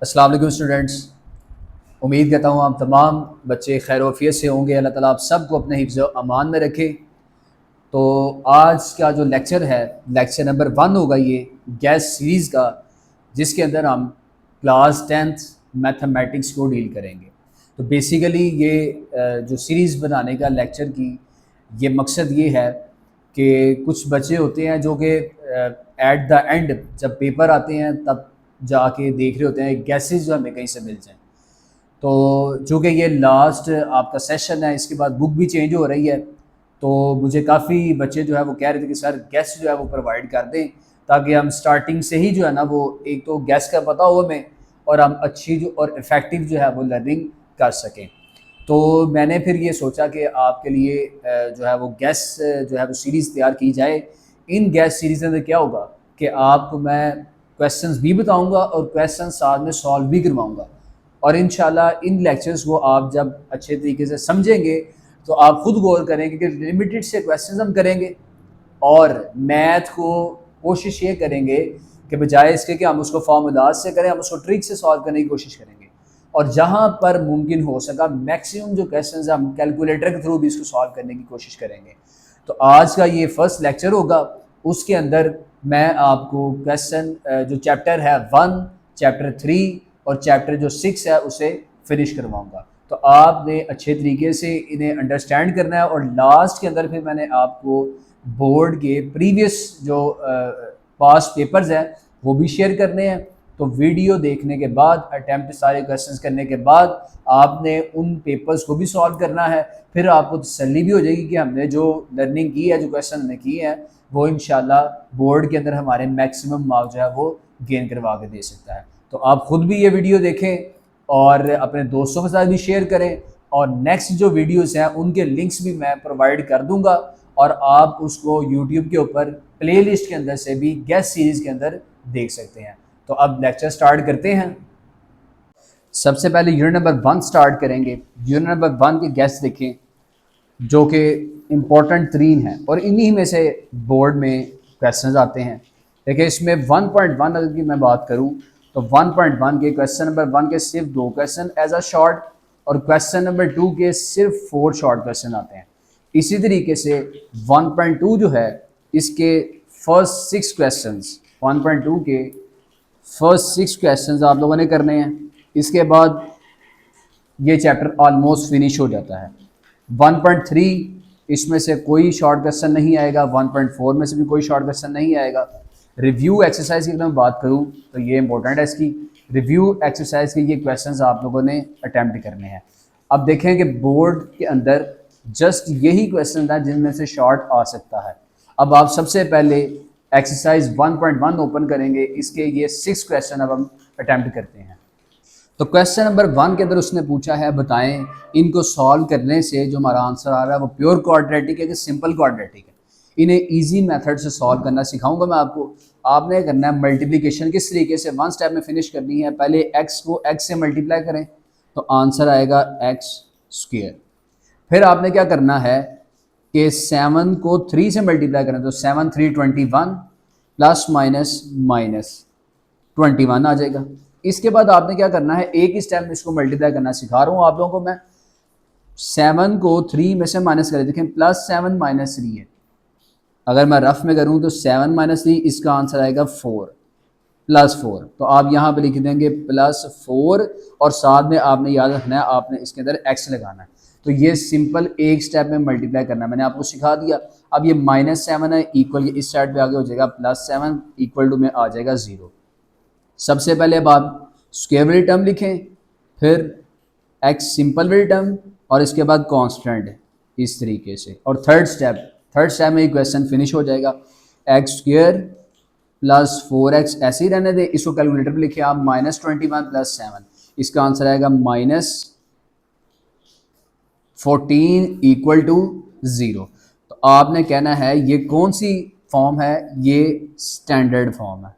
अस्सलाम वालेकुम स्टूडेंट्स। उम्मीद करता हूँ आप तमाम बच्चे खैर वफ़ियत से होंगे। अल्लाह ताला आप सबको अपने हिफ्ज़ व अमान में रखे। तो आज का जो लेक्चर है, लेक्चर नंबर 1 होगा ये गैस सीरीज़ का, जिसके अंदर हम क्लास 10th मैथमेटिक्स को डील करेंगे। तो बेसिकली ये जो सीरीज़ बनाने का लेक्चर की ये मकसद ये है कि कुछ बच्चे होते हैं जो कि एट द एंड जब पेपर आते हैं तब जाके देख रहे होते हैं गैसेज जो हमें कहीं से मिल जाएँ। तो चूँकि ये लास्ट आपका सेशन है, इसके बाद बुक भी चेंज हो रही है, तो मुझे काफ़ी बच्चे जो है वो कह रहे थे कि सर गेस्ट जो है वो प्रोवाइड कर दें, ताकि हम स्टार्टिंग से ही जो है ना वो एक तो गेस्ट का पता हो हमें, और हम अच्छी जो और इफ़ेक्टिव जो है वो लर्निंग कर सकें। तो मैंने फिर ये सोचा कि आपके लिए जो है वो गेस्ट जो है वो सीरीज़ तैयार की जाए। इन गेस्ट सीरीज़ के अंदर क्या होगा कि आपको मैं क्वेश्चंस भी बताऊंगा और क्वेश्चन साथ में सॉल्व भी करवाऊंगा, और इंशाल्लाह इन लेक्चर्स को आप जब अच्छे तरीके से समझेंगे तो आप खुद गौर करेंगे कि लिमिटेड से क्वेश्चंस हम करेंगे, और मैथ को कोशिश ये करेंगे कि बजाय इसके कि हम उसको फार्मूलाज से करें, हम उसको ट्रिक से सॉल्व करने की कोशिश करेंगे, और जहाँ पर मुमकिन हो सका मैक्सिमम जो क्वेश्चंस हम कैलकुलेटर के थ्रू भी इसको सॉल्व करने की कोशिश करेंगे। तो आज का ये फर्स्ट लेक्चर होगा, उसके अंदर मैं आपको क्वेश्चन जो चैप्टर है 1, चैप्टर 3 और चैप्टर जो 6 है उसे फिनिश करवाऊंगा। तो आपने अच्छे तरीके से इन्हें अंडरस्टैंड करना है, और लास्ट के अंदर फिर मैंने आपको बोर्ड के प्रीवियस जो पास्ट पेपर्स हैं वो भी शेयर करने हैं। तो वीडियो देखने के बाद, अटैम्प्ट सारे क्वेश्चंस करने के बाद आपने उन पेपर्स को भी सॉल्व करना है। फिर आपको तसल्ली भी हो जाएगी कि हमने जो लर्निंग की है, जो क्वेश्चन हमने किए हैं, वो इंशाल्लाह बोर्ड के अंदर हमारे मैक्सिमम मार्क्स जो है वो गेन करवा के दे सकता है। तो आप खुद भी ये वीडियो देखें और अपने दोस्तों के साथ भी शेयर करें, और नेक्स्ट जो वीडियोस हैं उनके लिंक्स भी मैं प्रोवाइड कर दूंगा, और आप उसको यूट्यूब के ऊपर प्लेलिस्ट के अंदर से भी गेस्ट सीरीज़ के अंदर देख सकते हैं। तो अब लेक्चर स्टार्ट करते हैं। सबसे पहले यूनिट नंबर 1 स्टार्ट करेंगे। यूनिट नंबर 1 के गेस्ट देखें जो कि इम्पोर्टेंट 3 हैं, और इन्हीं में से बोर्ड में क्वेश्चंस आते हैं। देखिए इसमें 1.1 अगर की मैं बात करूं तो 1.1 के क्वेश्चन नंबर 1 के सिर्फ 2 क्वेश्चन एज अ शॉर्ट, और क्वेश्चन नंबर 2 के सिर्फ 4 शॉर्ट क्वेश्चन आते हैं। इसी तरीके से 1.2 जो है इसके फर्स्ट 6 क्वेश्चंस, 1.2 के फर्स्ट 6 क्वेश्चंस आप लोगों ने करने हैं। इसके बाद ये चैप्टर ऑलमोस्ट फिनिश हो जाता है। 1.3 इसमें से कोई शॉर्ट क्वेश्चन नहीं आएगा, 1.4 में से भी कोई शॉर्ट क्वेश्चन नहीं आएगा। रिव्यू एक्सरसाइज की अगर मैं बात करूं तो ये इंपॉर्टेंट है, इसकी रिव्यू एक्सरसाइज के ये क्वेश्चंस आप लोगों ने अटैम्प्ट करने हैं। अब देखें कि बोर्ड के अंदर जस्ट यही क्वेश्चन है जिनमें से शॉर्ट आ सकता है। अब आप सबसे पहले एक्सरसाइज 1.1 ओपन करेंगे, इसके ये 6 क्वेश्चन अब हम अटैम्प्ट करते हैं। तो क्वेश्चन नंबर 1 के अंदर उसने पूछा है बताएं इनको सॉल्व करने से जो हमारा आंसर आ रहा है वो प्योर क्वाड्रेटिक है कि सिंपल क्वाड्रेटिक है। इन्हें इजी मेथड से सॉल्व करना सिखाऊंगा मैं आपको। आपने करना है मल्टीप्लिकेशन किस तरीके से 1 स्टेप में फिनिश करनी है। पहले x को x से मल्टीप्लाई करें तो आंसर आएगा x स्क्वायर। फिर आपने क्या करना है कि 7 को 3 से मल्टीप्लाई करें तो 7 3 21 प्लस माइनस माइनस 21 आ जाएगा। इसके बाद आपने क्या करना है, एक ही स्टेप में इसको मल्टीप्लाई करना सिखा रहा हूँ आप लोगों को मैं। 7 को 3 में से माइनस करें, देखें प्लस 7 माइनस 3 है। अगर मैं रफ में करूँ तो 7 माइनस 3, इसका आंसर आएगा 4 प्लस 4। तो आप यहाँ पे लिख देंगे प्लस 4, और साथ में आपने याद रखना है आपने इसके अंदर x लगाना है। तो ये सिंपल एक स्टेप में मल्टीप्लाई करना है, मैंने आपको सिखा दिया। अब ये -7 है इक्वल, ये इस साइड पे आगे हो जाएगा +7 इक्वल टू में आ जाएगा 0। सबसे पहले अब आप स्क्वायर वाली टर्म लिखें, फिर x सिंपल वाली टर्म, और इसके बाद कांस्टेंट इस तरीके से, और थर्ड स्टेप में इक्वेशन फिनिश हो जाएगा। x स्क्वायर प्लस 4x ऐसे ही रहने दें, इसको कैलकुलेटर पे लिखे आप -21 प्लस 7, इसका आंसर आएगा -14 इक्वल टू 0। तो आपने कहना है ये कौन सी फॉर्म है, ये स्टैंडर्ड फॉर्म है।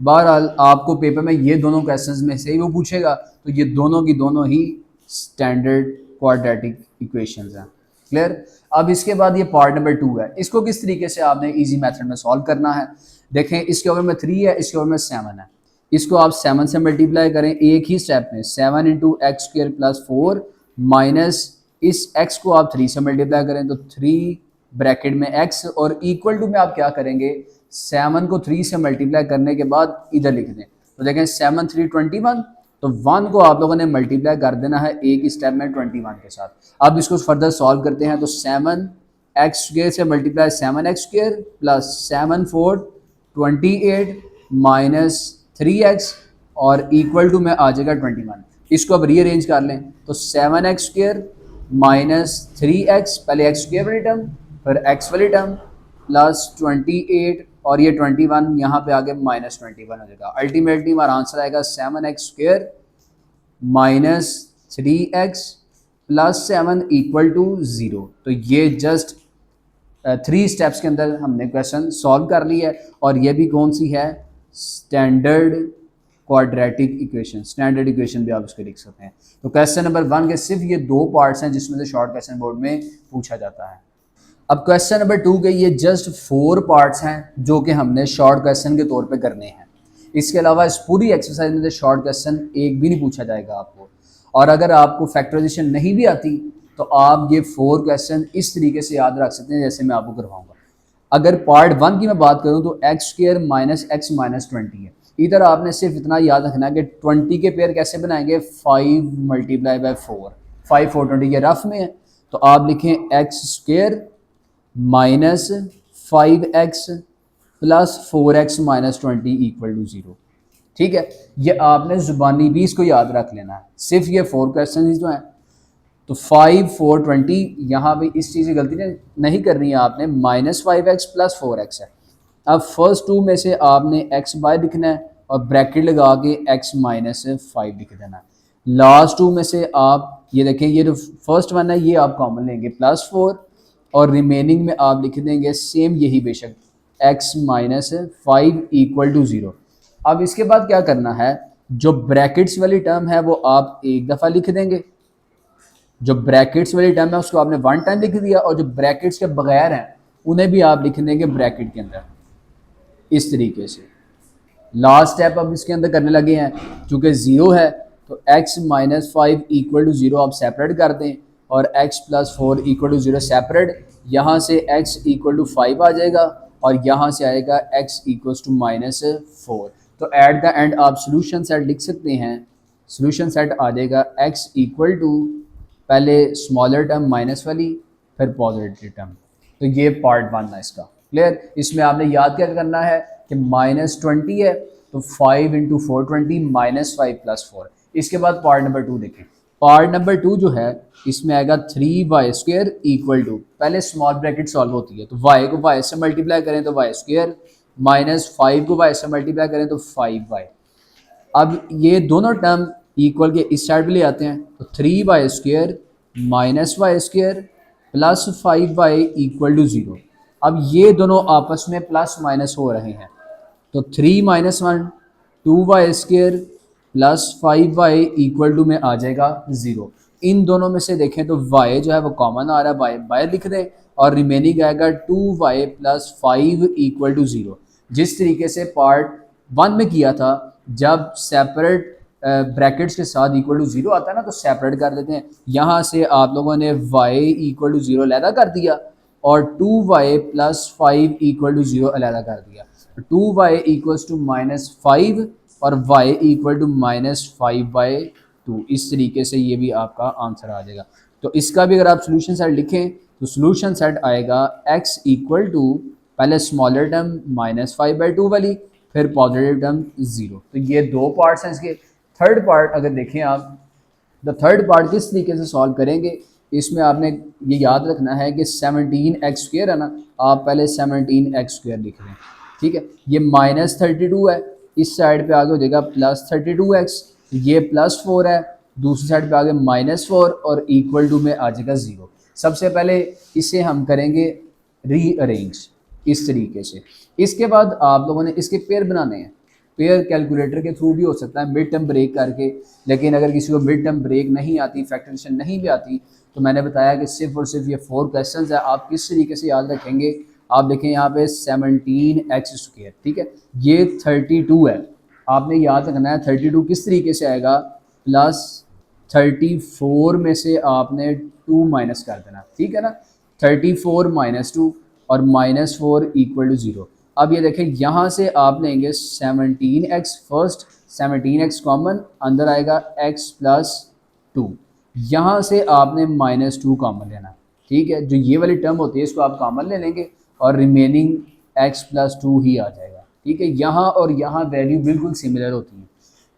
बहरहाल आपको पेपर में ये दोनों क्वेश्चंस में से ही वो पूछेगा, तो ये दोनों की दोनों ही स्टैंडर्ड क्वाड्रेटिक इक्वेशंस हैं। क्लियर। अब इसके बाद ये पार्ट नंबर 2 है, इसको किस तरीके से आपने इजी मेथड में सॉल्व करना है। देखें इसके ओवर में 3 है, इसके ओवर में 7 है। इसको आप 7 से मल्टीप्लाई करें एक ही स्टेप में, 7 into x square plus 4 minus इस x को आप 3 से मल्टीप्लाई करें तो 3 ब्रैकेट में x और इक्वल टू में आप क्या करेंगे 7 को 3 से मल्टीप्लाई करने के बाद इधर लिख दें। तो देखें 7 3 21, तो 1 को आप लोगों ने मल्टीप्लाई कर देना है एक ही स्टेप में 21 के साथ। अब इसको फर्दर सॉल्व करते हैं तो 7 एक्स स्क्र से multiply 7 x square plus 7 4 28 minus 3x और इक्वल टू में आ जाएगा 21। इसको अब रीअरेंज कर लें तो 7 एक्स स्क्र माइनस 3x, पहले एक्स स्क्र वाली टर्म फिर x वाली टर्म प्लस 28 और ये 21 यहाँ पे आगे माइनस 21 हो जाएगा। अल्टीमेटली हमारा आंसर आएगा 7 x square minus 3x plus 7 equal to 0। तो ये जस्ट 3 स्टेप्स के अंदर हमने क्वेश्चन सॉल्व कर लिया है और ये भी कौन सी है, standard quadratic equation, standard equation भी आप इसको लिख सकते हैं। तो क्वेश्चन नंबर 1 के सिर्फ ये 2 पार्ट्स हैं जिसमें से शॉर्ट क्वेश्चन बोर्ड में पूछा जाता है। अब क्वेश्चन नंबर 2 के ये जस्ट 4 पार्ट्स हैं जो कि हमने शॉर्ट क्वेश्चन के तौर पे करने हैं। इसके अलावा इस पूरी एक्सरसाइज में से शॉर्ट क्वेश्चन एक भी नहीं पूछा जाएगा आपको। और अगर आपको फैक्टराइजेशन नहीं भी आती तो आप ये 4 क्वेश्चन इस तरीके से याद रख सकते हैं जैसे मैं आपको करवाऊंगा। अगर पार्ट 1 की मैं बात करूं तो x square minus x minus 20 है। इधर आपने सिर्फ इतना याद रखना है कि 20 के पेयर कैसे बनाएंगे, 5 मल्टीप्लाई बाई 4, 5 4 20 ये रफ में है। तो आप लिखें x square minus 5x plus 4x minus 20 equal to 0। ठीक है, ये आपने जुबानी भी इसको याद रख लेना है। सिर्फ ये 4 क्वेश्चन जो हैं तो 5 4 20 यहाँ पे इस चीज़ की गलती नहीं करनी है आपने, माइनस 5x प्लस 4x है। अब फर्स्ट 2 में से आपने x बाय लिखना है और ब्रैकेट लगा के x माइनस 5 लिख देना है। लास्ट 2 में से आप ये देखें, ये जो फर्स्ट 1 है ये आप कॉमन लेंगे प्लस 4 और रिमेनिंग में आप लिख देंगे सेम यही बेशक x माइनस 5 इक्वल टू 0। अब इसके बाद क्या करना है, जो ब्रैकेट्स वाली टर्म है वो आप एक दफ़ा लिख देंगे, जो ब्रैकेट्स वाली टर्म है उसको आपने 1 टाइम लिख दिया और जो ब्रैकेट्स के बगैर हैं उन्हें भी आप लिख देंगे ब्रैकेट के अंदर इस तरीके से। लास्ट स्टेप अब इसके अंदर करने लगे हैं, चूँकि 0 है तो x माइनस 5 इक्वल टू 0 आप सेपरेट कर दें और x plus 4 equal to 0 separate. यहाँ से x इक्वल टू 5 आ जाएगा और यहाँ से आएगा x इक्वल टू माइनस 4। तो एट द एंड आप सोल्यूशन सेट लिख सकते हैं, सोल्यूशन सेट आ जाएगा x इक्वल टू पहले स्मॉलर टर्म माइनस वाली फिर पॉजिटिव टर्म। तो ये पार्ट 1 है इसका, क्लियर। इसमें आपने याद क्या करना है कि माइनस 20 है तो 5 इंटू 420 माइनस 5 प्लस 4। इसके बाद पार्ट नंबर 2 देखें। पार्ट नंबर 2 जो है इसमें आएगा 3y स्क्र इक्वल टू, पहले स्मॉल ब्रैकेट सॉल्व होती है तो y को y से मल्टीप्लाई करें तो y स्क्र माइनस 5 को y से मल्टीप्लाई करें तो 5y। अब ये दोनों टर्म इक्वल के इस साइड पे ले आते हैं तो 3y square minus y square plus 5y equal to 0। अब ये दोनों आपस में प्लस माइनस हो रहे हैं तो 3 minus 1 2y square plus 5y equal to में आ जाएगा 0। इन दोनों में से देखें तो y जो है वो कॉमन आ रहा है, y बाहर लिख दें और रिमेनिंग आएगा 2y प्लस 5 इक्वल टू 0। जिस तरीके से पार्ट 1 में किया था, जब सेपरेट ब्रैकेट्स के साथ इक्वल टू 0 आता है ना तो सेपरेट कर देते हैं। यहाँ से आप लोगों ने y इक्वल टू 0 अलहदा कर दिया और 2y प्लस 5 इक्वल टू 0 अलहदा कर दिया। 2y इक्वल्स टू माइनस 5 और y इक्वल टू माइनस 5/2। इस तरीके से ये भी आपका आंसर आ जाएगा। तो इसका भी अगर आप सोल्यूशन सेट लिखें तो सोल्यूशन सेट आएगा x इक्वल टू पहले स्मॉलर टर्म माइनस 5/2 वाली फिर पॉजिटिव टर्म 0। तो ये 2 पार्ट्स हैं इसके। थर्ड पार्ट अगर देखें आप, द थर्ड पार्ट किस तरीके से सॉल्व करेंगे, इसमें आपने ये याद रखना है कि 17x स्क्वायर है ना, आप पहले 17x स्क्वायर लिख लें। ठीक है, ये माइनस 32 है, इस साइड पे आगे हो जाएगा प्लस 32x, ये प्लस 4 है, दूसरी साइड पे आगे माइनस 4 और इक्वल टू में आ जाएगा 0। सबसे पहले इसे हम करेंगे रीअरेंज इस तरीके से। इसके बाद आप लोगों ने इसके पेयर बनाने हैं। पेयर कैलकुलेटर के थ्रू भी हो सकता है मिड टर्म ब्रेक करके, लेकिन अगर किसी को मिड टर्म ब्रेक नहीं आती, फैक्टराइजेशन नहीं भी आती, तो मैंने बताया कि सिर्फ और सिर्फ ये 4 क्वेश्चंस है। आप किस तरीके से याद रखेंगे, आप देखें यहाँ पे 17x स्क्वायर, ठीक है, ये 32 है, आपने याद रखना है 32 किस तरीके से आएगा, +34 में से आपने 2 माइनस कर देना, ठीक है ना। 34 - 2 और -4 = 0। अब ये देखें यहाँ से आप लेंगे 17x, फर्स्ट 17x कॉमन, अंदर आएगा x + 2, यहाँ से आपने -2 कॉमन लेना, ठीक है। जो ये वाली टर्म होती है इसको आप कॉमन ले लेंगे और रिमेनिंग x + 2 ही आ जाएगा, ठीक है। यहाँ और यहाँ वैल्यू बिल्कुल सिमिलर होती है।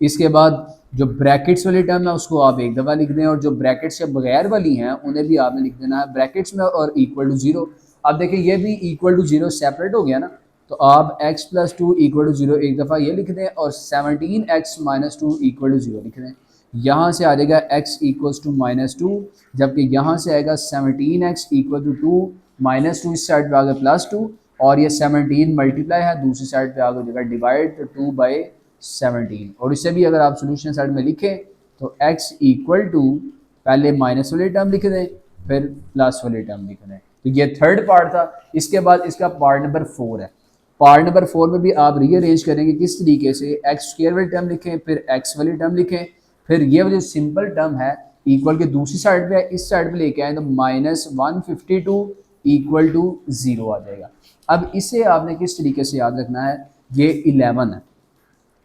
इसके बाद जो ब्रैकेट्स वाली टर्म है उसको आप एक दफ़ा लिख दें, और जो ब्रैकेट्स के बगैर वाली हैं उन्हें भी आपने लिख देना है ब्रैकेट्स में और = 0। अब देखिए ये भी = 0 सेपरेट हो गया ना, तो आप x + 2 = 0 एक दफ़ा ये लिख दें और 17x - 2 = 0 लिख दें। यहाँ से आ जाएगा x = -2, जबकि यहाँ से आएगा 17x = 2, -2 इस साइड पे आ गया +2, और ये 17 मल्टीप्लाई है, दूसरी साइड पे आ जाएगा डिवाइड, तो 2/17। और इससे भी अगर आप सोल्यूशन साइड में लिखें तो x = पहले माइनस वाली टर्म लिख दें फिर प्लस वाली टर्म लिख दें। तो ये थर्ड पार्ट था। इसके बाद इसका पार्ट नंबर 4 है। पार्ट नंबर 4 में भी आप रीअरेंज करेंगे किस तरीके से, x² वाली टर्म लिखें, फिर x वाली टर्म लिखें, फिर ये वाली सिंपल टर्म है इक्वल के दूसरी साइड पे है, इस साइड पे लेके आए तो -152 = 0 आ जाएगा। अब इसे आपने किस तरीके से याद रखना है, ये 11 है।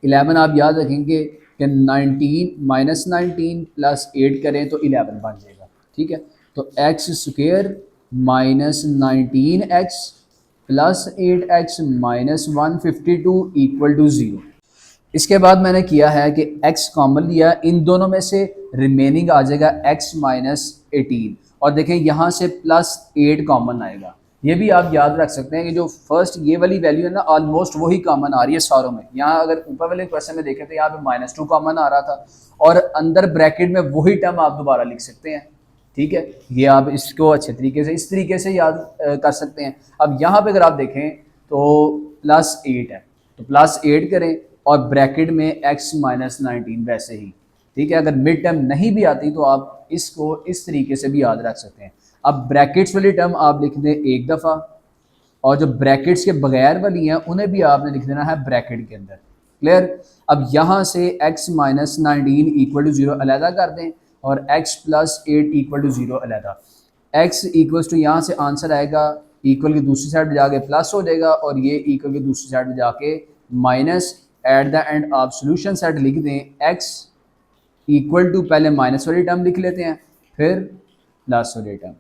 11 आप याद रखेंगे कि 19 -19 + 8 करें तो 11 बन जाएगा, ठीक है। तो x² -19x + 8x - 152 = 0। इसके बाद मैंने किया है कि x कॉमन लिया, इन दोनों में से रिमेनिंग आ जाएगा x - 18, और देखें यहाँ से +8 कॉमन आएगा। ये भी आप याद रख सकते हैं कि जो फर्स्ट ये वाली वैल्यू है ना, ऑलमोस्ट वही कॉमन आ रही है सारों में। यहाँ अगर ऊपर वाले क्वेश्चन में देखें तो यहाँ पे -2 कॉमन आ रहा था, और अंदर ब्रैकेट में वही टर्म आप दोबारा लिख सकते हैं, ठीक है। ये आप इसको अच्छे तरीके से इस तरीके से याद कर सकते हैं। अब यहाँ पे अगर आप देखें तो +8 है, तो +8 करें और ब्रैकेट में x - 19 वैसे ही, ठीक है। अगर मिड टर्म नहीं भी आती तो आप इसको इस तरीके से भी याद रख सकते हैं। अब ब्रैकेट्स वाली टर्म आप लिख दें एक दफ़ा, और जो ब्रैकेट्स के बगैर वाली हैं उन्हें भी आपने लिख देना है ब्रैकेट के अंदर, क्लियर। अब यहाँ से x - 19 = 0 अलहदा कर दें और x + 8 = 0 अलहदा। x = यहाँ से आंसर आएगा इक्वल की दूसरी साइड पर जाके प्लस हो जाएगा, और ये इक्वल की दूसरी साइड पर जाके माइनस। एट द एंड आप सोल्यूशन सेट लिख दें x = पहले माइनस वाली टर्म लिख लेते हैं फिर प्लस वाली टर्म।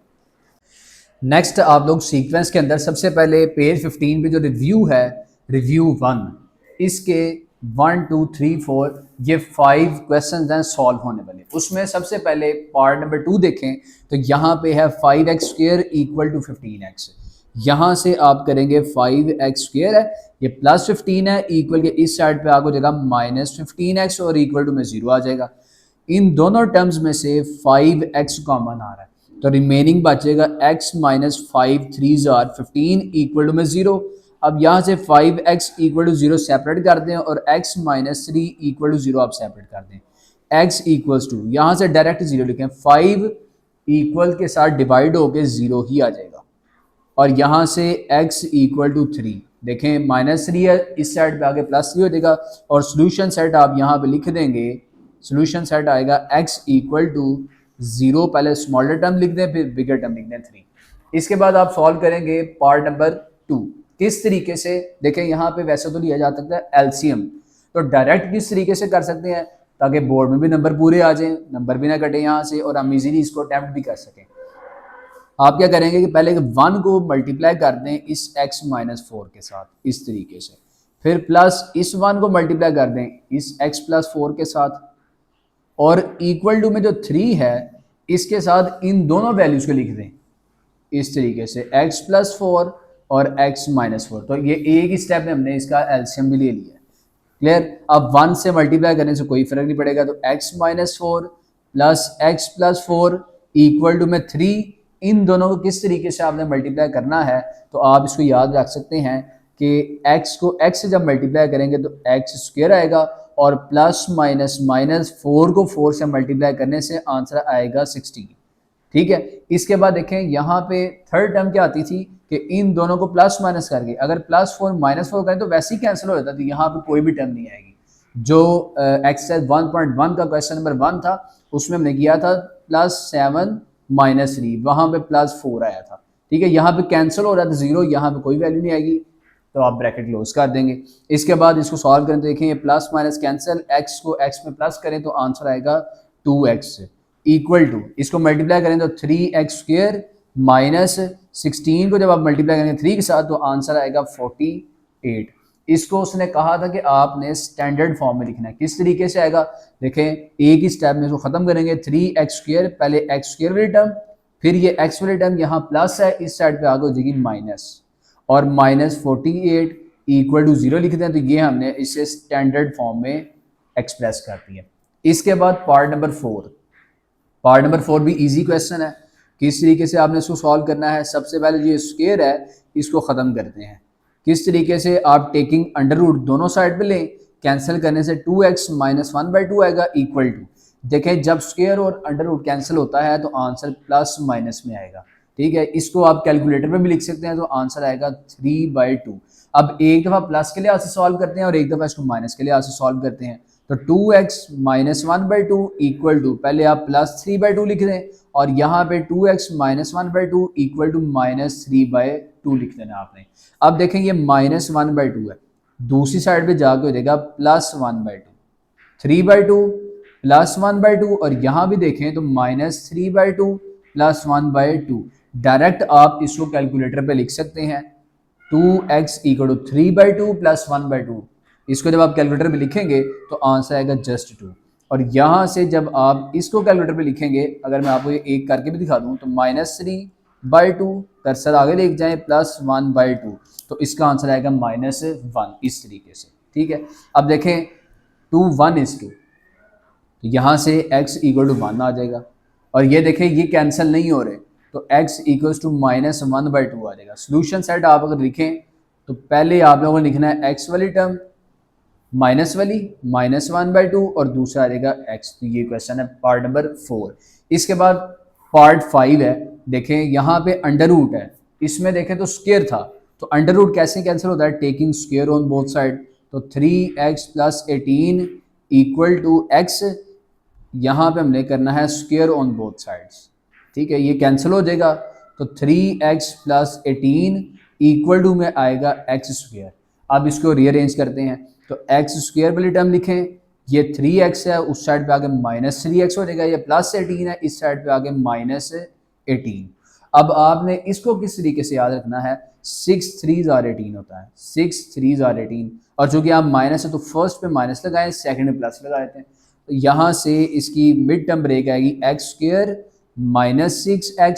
नेक्स्ट आप लोग सीक्वेंस के अंदर सबसे पहले पेज 15 पे जो रिव्यू है, रिव्यू 1, इसके 1 2 3 4 ये 5 क्वेश्चंस हैं सॉल्व होने वाले। उसमें सबसे पहले पार्ट नंबर 2 देखें तो यहाँ पे है 5x² = 15x। यहाँ से आप करेंगे 5x² है, ये +15 है, इक्वल के इस साइड पे आपको जगह -15x और इक्वल टू में 0 आ जाएगा। इन दोनों टर्म्स में से 5x कॉमन आ रहा है, तो रिमेनिंग बचेगा x - 5 3 = 15 इक्वल टू में 0। अब यहाँ से 5x = 0 सेपरेट कर दें और x - 3 = 0 आप सेपरेट कर दें। x = यहाँ से डायरेक्ट 0 लिखें, 5 इक्वल के साथ डिवाइड होके 0 ही आ जाएगा, और यहाँ से x = 3 देखें -3 है, इस साइड पे आगे +3 हो जाएगा, और सोल्यूशन सेट आप यहाँ पे लिख देंगे। सोल्यूशन सेट आएगा x = 0, पहले स्मॉलर टर्म लिख दें फिर बिगर टर्म लिख दें 3। इसके बाद आप सॉल्व करेंगे पार्ट नंबर 2 किस तरीके से, देखें यहाँ पे वैसे तो लिया जा सकता है एलसीएम, तो डायरेक्ट किस तरीके से कर सकते हैं ताकि बोर्ड में भी नंबर पूरे आ जाएं, नंबर भी ना कटे यहाँ से, और हम इजीली इसको अटैम्प्ट भी कर सकें। आप क्या करेंगे कि पहले 1 को मल्टीप्लाई कर दें इस x - 4 के साथ इस तरीके से, फिर प्लस इस 1 को मल्टीप्लाई कर दें इस x + 4 के साथ, और इक्वल टू में जो 3 है इसके साथ इन दोनों वैल्यूज को लिख दें इस तरीके से, x + 4 और x - 4। तो ये एक ही स्टेप में हमने इसका एलसीएम भी ले लिया, क्लियर। अब 1 से मल्टीप्लाई करने से कोई फर्क नहीं पड़ेगा, तो x - 4 plus x + 4 equal to में 3, इन दोनों को किस तरीके से आपने मल्टीप्लाई करना है तो आप इसको याद रख सकते हैं कि x को x से जब मल्टीप्लाई करेंगे तो x² आएगा, और प्लस माइनस -4 को 4 से मल्टीप्लाई करने से आंसर आएगा 16, ठीक है। इसके बाद देखें यहाँ पे थर्ड टर्म क्या आती थी कि इन दोनों को प्लस माइनस करके अगर +4 - 4 करें तो वैसे ही कैंसिल हो जाता था, यहाँ पे कोई भी टर्म नहीं आएगी। जो एक्सरसाइज 1.1 का क्वेश्चन नंबर 1 था उसमें हमने किया था +7 - 3, वहाँ पे +4 आया था। ठीक है, यहाँ पे कैंसिल हो रहा था 0, यहाँ पे कोई वैल्यू नहीं आएगी तो आप ब्रैकेट क्लोज कर देंगे। इसके बाद इसको सॉल्व करें तो देखें ये प्लस माइनस कैंसिल, एक्स को एक्स में प्लस करें तो आंसर आएगा 2x इक्वल टू, इसको मल्टीप्लाई करें तो 3x² माइनस 16 को जब आप मल्टीप्लाई करेंगे 3 के साथ तो आंसर आएगा 48। इसको उसने कहा था कि आपने स्टैंडर्ड फॉर्म में लिखना है। किस तरीके से आएगा देखें, एक ही स्टेप में इसको खत्म करेंगे। 3x², पहले x² वाली टर्म, फिर ये x वाली टर्म यहाँ प्लस है, इस साइड पे आगे हो जाएगी माइनस, और -48 इक्वल टू 0 लिखते हैं तो ये हमने इसे स्टैंडर्ड फॉर्म में एक्सप्रेस कर दिया। इसके बाद पार्ट नंबर 4, पार्ट नंबर 4 भी इजी क्वेश्चन है। किस तरीके से आपने इसको सॉल्व करना है, सबसे पहले ये स्क्वायर है इसको ख़त्म करते हैं। किस तरीके से, आप टेकिंग अंडर रूट दोनों साइड पे लें, कैंसिल करने से 2x - 1/2 आएगा इक्वल टू, देखें जब स्क्वायर और अंडर रूट कैंसिल होता है तो आंसर प्लस माइनस में आएगा। ठीक है, इसको आप कैलकुलेटर पे भी लिख सकते हैं तो आंसर आएगा 3/2। अब एक दफ़ा प्लस के लिहाज से सॉल्व करते हैं और एक दफ़ा इसको माइनस के लिहाज से सॉल्व करते हैं। तो 2x - 1/2 इक्वल टू, पहले आप +3/2 लिख दें और यहाँ पे 2x - 1/2 इक्वल टू -3/2 लिख देना आपने। अब देखें ये -1/2 है, दूसरी साइड पे जाके हो जाएगा +1/2, 3/2 +1/2, और यहाँ भी देखें तो -3/2 +1/2। डायरेक्ट आप इसको कैलकुलेटर पे लिख सकते हैं 2x = 3/2 +1/2। इसको जब आप कैलकुलेटर पे लिखेंगे तो आंसर आएगा जस्ट 2। और यहाँ से जब आप इसको कैलकुलेटर पे लिखेंगे, अगर मैं आपको ये एक करके भी दिखा दूँ तो -3/2, कर्सर आगे लेके जाएं, +1/2, तो इसका आंसर आएगा -1 इस तरीके से। ठीक है, अब देखें 2 1:2, तो यहाँ से x = 1 आ जाएगा, और ये देखें ये कैंसिल नहीं हो रहे तो x = -1/2 आ जाएगा। सोल्यूशन सेट आप अगर लिखें तो पहले आप लोगों ने लिखना है x वाली टर्म, माइनस वाली -1/2, और दूसरा आ जाएगा x। तो ये क्वेश्चन है पार्ट नंबर 4। इसके बाद पार्ट 5 है, देखें यहाँ पे अंडर रूट है, इसमें देखें तो स्क्वायर था, तो अंडर रूट कैसे कैंसिल होता है, taking square on both side. तो 3x + 18 इक्वल टू x, यहाँ पे हमने करना है स्क्वायर ऑन बोथ साइड्स। ठीक है, ये कैंसिल हो जाएगा तो 3x + 18 इक्वल टू में आएगा x²। अब इसको रीअरेंज करते हैं तो x² वाली टर्म लिखें, ये 3x है, उस साइड पे आगे -3x हो जाएगा, ये +18 है, इस साइड पे आगे -18। अब आपने इसको किस तरीके से याद रखना है, 6 3s are 18 होता है, 6 3s are 18, और चूंकि आप माइनस है तो फर्स्ट पे माइनस लगाएं, सेकंड में प्लस लगा देते हैं। तो यहाँ से इसकी मिड टर्म ब्रेक आएगी x² - 6x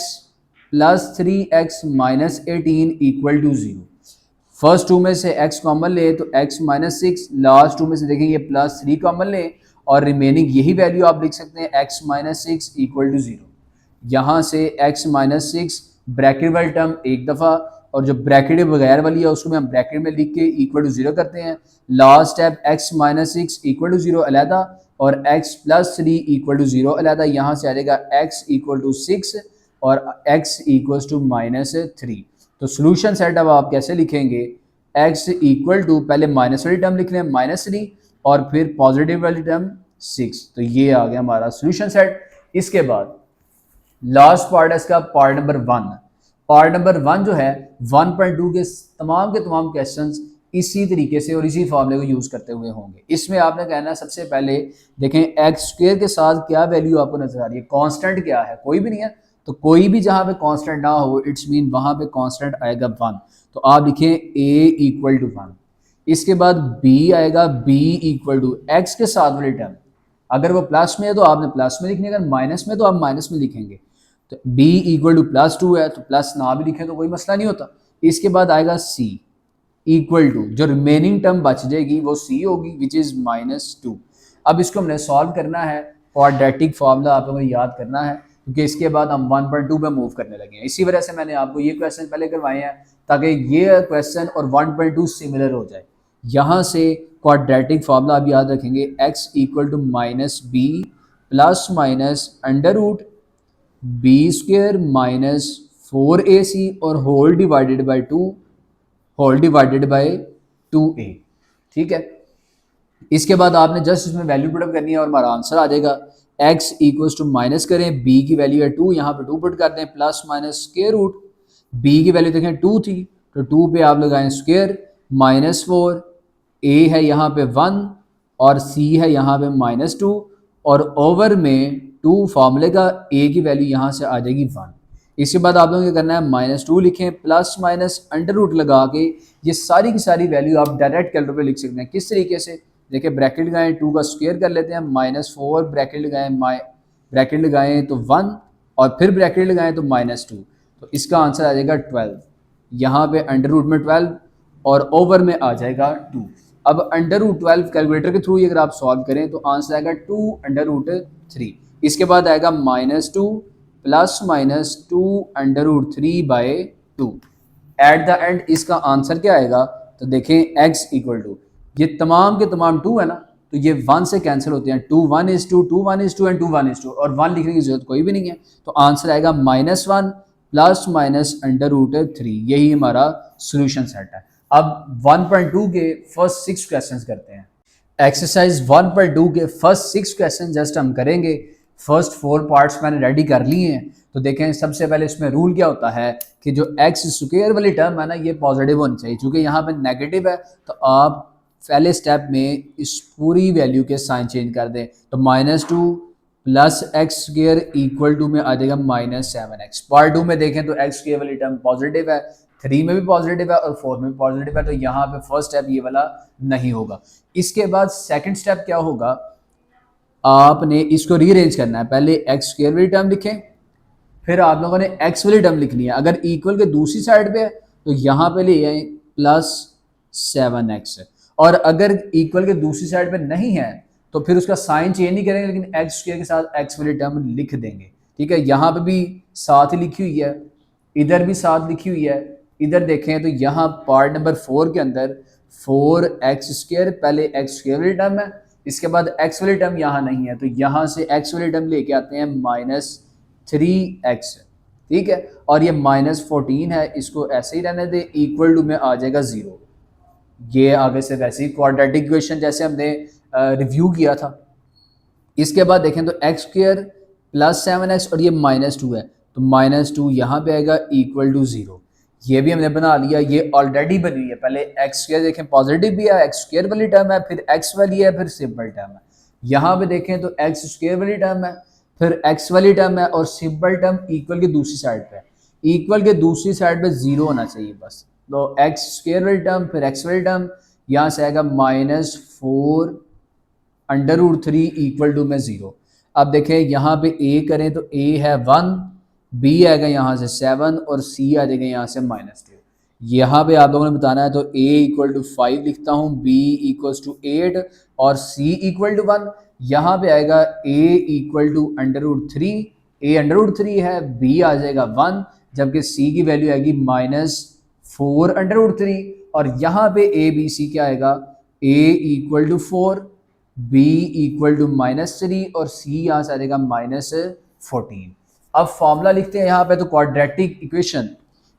+ 3x - 18 equal to 0। First to में से x कॉमन ले तो x - 6, लास्ट टू में से देखेंगे +3 कॉमन ले और रिमेनिंग यही वैल्यू आप लिख सकते हैं x - 6 इक्वल टू 0। यहाँ से x - 6 ब्रैकेट वाली टर्म एक दफ़ा, और जो ब्रैकेट बगैर वाली है उसको हम ब्रैकेट में लिख के इक्वल टू 0 करते हैं। Last step x - 6 equal to 0 अलहदा और x + 3 इक्वल टू 0 अलहदा। यहाँ से आ जाएगा x = 6 और x = -3। तो सोल्यूशन सेट अब आप कैसे लिखेंगे, x = पहले माइनस वाली टर्म लिख लें -3 और फिर पॉजिटिव वाली टर्म 6। तो ये आ गया हमारा सोल्यूशन सेट। इसके बाद लास्ट पार्ट है इसका, पार्ट नंबर 1। पार्ट नंबर 1 जो है 1.2 के तमाम क्वेश्चंस इसी तरीके से और इसी फॉर्मूले को यूज़ करते हुए होंगे। इसमें आपने कहना है सबसे पहले देखें x² के साथ क्या वैल्यू आपको नजर आ रही है, कांस्टेंट क्या है, कोई भी नहीं है, तो कोई भी जहाँ पे कांस्टेंट ना हो इट्स मीन वहाँ पे कांस्टेंट आएगा 1। तो आप लिखें a = 1। इसके बाद b आएगा, b = x के साथ वाली टर्म, अगर वो प्लस में है तो आपने प्लस में लिखनी है, अगर माइनस में तो आप माइनस में लिखेंगे। तो b = +2 है तो प्लस ना भी लिखें तो कोई मसला नहीं होता। इसके बाद आएगा c = जो रिमेनिंग टर्म बच जाएगी वो c होगी विच इज़ -2। अब इसको हमने सॉल्व करना है, क्वाड्रेटिक फार्मूला आप लोगों को याद करना है क्योंकि इसके बाद हम 1.2 पे मूव करने लगे हैं। इसी वजह से मैंने आपको ये क्वेश्चन पहले करवाए हैं ताकि ये क्वेश्चन और 1.2 सिमिलर हो जाए। यहाँ से क्वाड्रेटिक फार्मूला आप याद रखेंगे, x = -b ± (b² - 4ac और होल डिवाइडेड बाय 2a। ठीक है, इसके बाद आपने जस्ट इसमें वैल्यू पुट अप करनी है और हमारा आंसर आ जाएगा। x इक्वल्स टू माइनस करें, b की वैल्यू है 2, यहाँ पे 2 पुट कर दें, plus minus square root, b की वैल्यू देखें 2 थी तो 2 पे आप लगाएं स्क्वायर, -4, a है यहाँ पे 1 और c है यहाँ पे -2 और ओवर में 2 फार्मूले का, a की वैल्यू यहाँ से आ जाएगी 1। इसके बाद आप लोगों को करना है -2 लिखें, प्लस माइनस अंडर रूट लगा के ये सारी की सारी वैल्यू आप डायरेक्ट कैलकुलेटर पे लिख सकते हैं। किस तरीके से, देखिए ब्रैकेट लगाएं, 2 का स्क्वायर कर लेते हैं, -4 ब्रैकेट लगाएं तो 1 और फिर ब्रैकेट लगाएं तो -2, तो इसका आंसर आ जाएगा 12। यहाँ पे अंडर रूट में 12 और ओवर में आ जाएगा 2। अब अंडर रूट 12 कैलकुलेटर के थ्रू अगर आप सॉल्व करें तो आंसर आएगा 2 अंडर रूट 3। इसके बाद आएगा -2 plus -2 under root 3 by 2। At the end इसका आंसर क्या आएगा, तो देखें x इक्वल टू, ये तमाम के तमाम 2 है ना, तो ये 1 से कैंसिल होते हैं, 2 1 is 2, 2 1 is 2 एंड 2 1 is 2 और 1 लिखने की जरूरत कोई भी नहीं है, तो आंसर आएगा -1 प्लस माइनस अंडर रूट 3। यही हमारा सोल्यूशन सेट है। अब 1.2 के फर्स्ट 6 क्वेश्चन करते हैं। एक्सरसाइज 1.2 के फर्स्ट 6 क्वेश्चन जस्ट हम करेंगे। फर्स्ट 4 पार्ट्स मैंने रेडी कर लिए हैं। तो देखें, सबसे पहले इसमें रूल क्या होता है कि जो एक्स स्क्वायर वाली टर्म है ना, ये पॉजिटिव होनी चाहिए। क्योंकि यहाँ पे नेगेटिव है तो आप पहले स्टेप में इस पूरी वैल्यू के साइन चेंज कर दें। तो -2 plus x square equal to में आ जाएगा -7x। पार्ट 2 में देखें तो एक्स स्क्वायर वाली टर्म पॉजिटिव है, 3 में भी पॉजिटिव है और 4 में भी पॉजिटिव है, तो यहाँ पे फर्स्ट स्टेप ये वाला नहीं होगा। इसके बाद सेकंड स्टेप क्या होगा, आपने इसको रीअरेंज करना है। पहले एक्स स्क्वायर वाली टर्म लिखें, फिर आप लोगों ने एक्स वाली टर्म लिखनी है। अगर इक्वल के दूसरी साइड पे है तो यहाँ पे ले आए +7x, और अगर इक्वल के दूसरी साइड पे नहीं है तो फिर उसका साइन चेंज नहीं करेंगे, लेकिन एक्स स्क्वायर के साथ एक्स वाली टर्म लिख देंगे। ठीक है, यहाँ पे भी साथ ही लिखी हुई है, इधर भी साथ लिखी हुई है। इधर देखें तो यहाँ पार्ट नंबर 4 के अंदर 4x², पहले एक्स स्क्वायर वाली टर्म है, इसके बाद एक्स वाली टर्म यहाँ नहीं है, तो यहाँ से एक्स वाली टर्म लेके आते हैं -3x। ठीक है, और ये -14 है, इसको ऐसे ही रहने दे, इक्वल टू में आ जाएगा 0। ये आगे से वैसे ही क्वाड्रेटिक इक्वेशन जैसे हमने रिव्यू किया था। इसके बाद देखें तो x² प्लस 7x और ये -2 है, तो -2 यहाँ पे आएगा इक्वल टू 0। ये भी हमने बना लिया, ये ऑलरेडी बनी है। पहले x² देखें पॉजिटिव भी है, x² वाली टर्म है, फिर x वाली है, फिर सिंपल टर्म है। यहाँ पे देखें तो x² वाली टर्म है, फिर x वाली टर्म है और सिंपल टर्म इक्वल की दूसरी साइड पे है। इक्वल के दूसरी साइड पे 0 होना चाहिए बस। तो x² वाली टर्म फिर x वाली टर्म, यहाँ से आएगा -4 अंडर रूट 3 इक्वल टू में 0। अब देखें यहाँ पे a करें तो a है 1, b आएगा यहाँ से 7 और c आ जाएगा यहाँ से -2। यहाँ पे आप लोगों ने बताना है, तो a इक्वल टू 5 लिखता हूँ, b इक्वल्स टू 8 और c इक्वल टू 1। यहाँ पे आएगा a equal to under root 3, a under root 3 है, b आ जाएगा 1, जबकि c की वैल्यू आएगी -4 अंडर रूट 3, और यहाँ पे a b c क्या आएगा, a equal to 4, b equal to -3 और c यहाँ से आ जाएगा -14। अब फॉर्मूला लिखते हैं यहाँ पे, तो क्वाड्रेटिक इक्वेशन,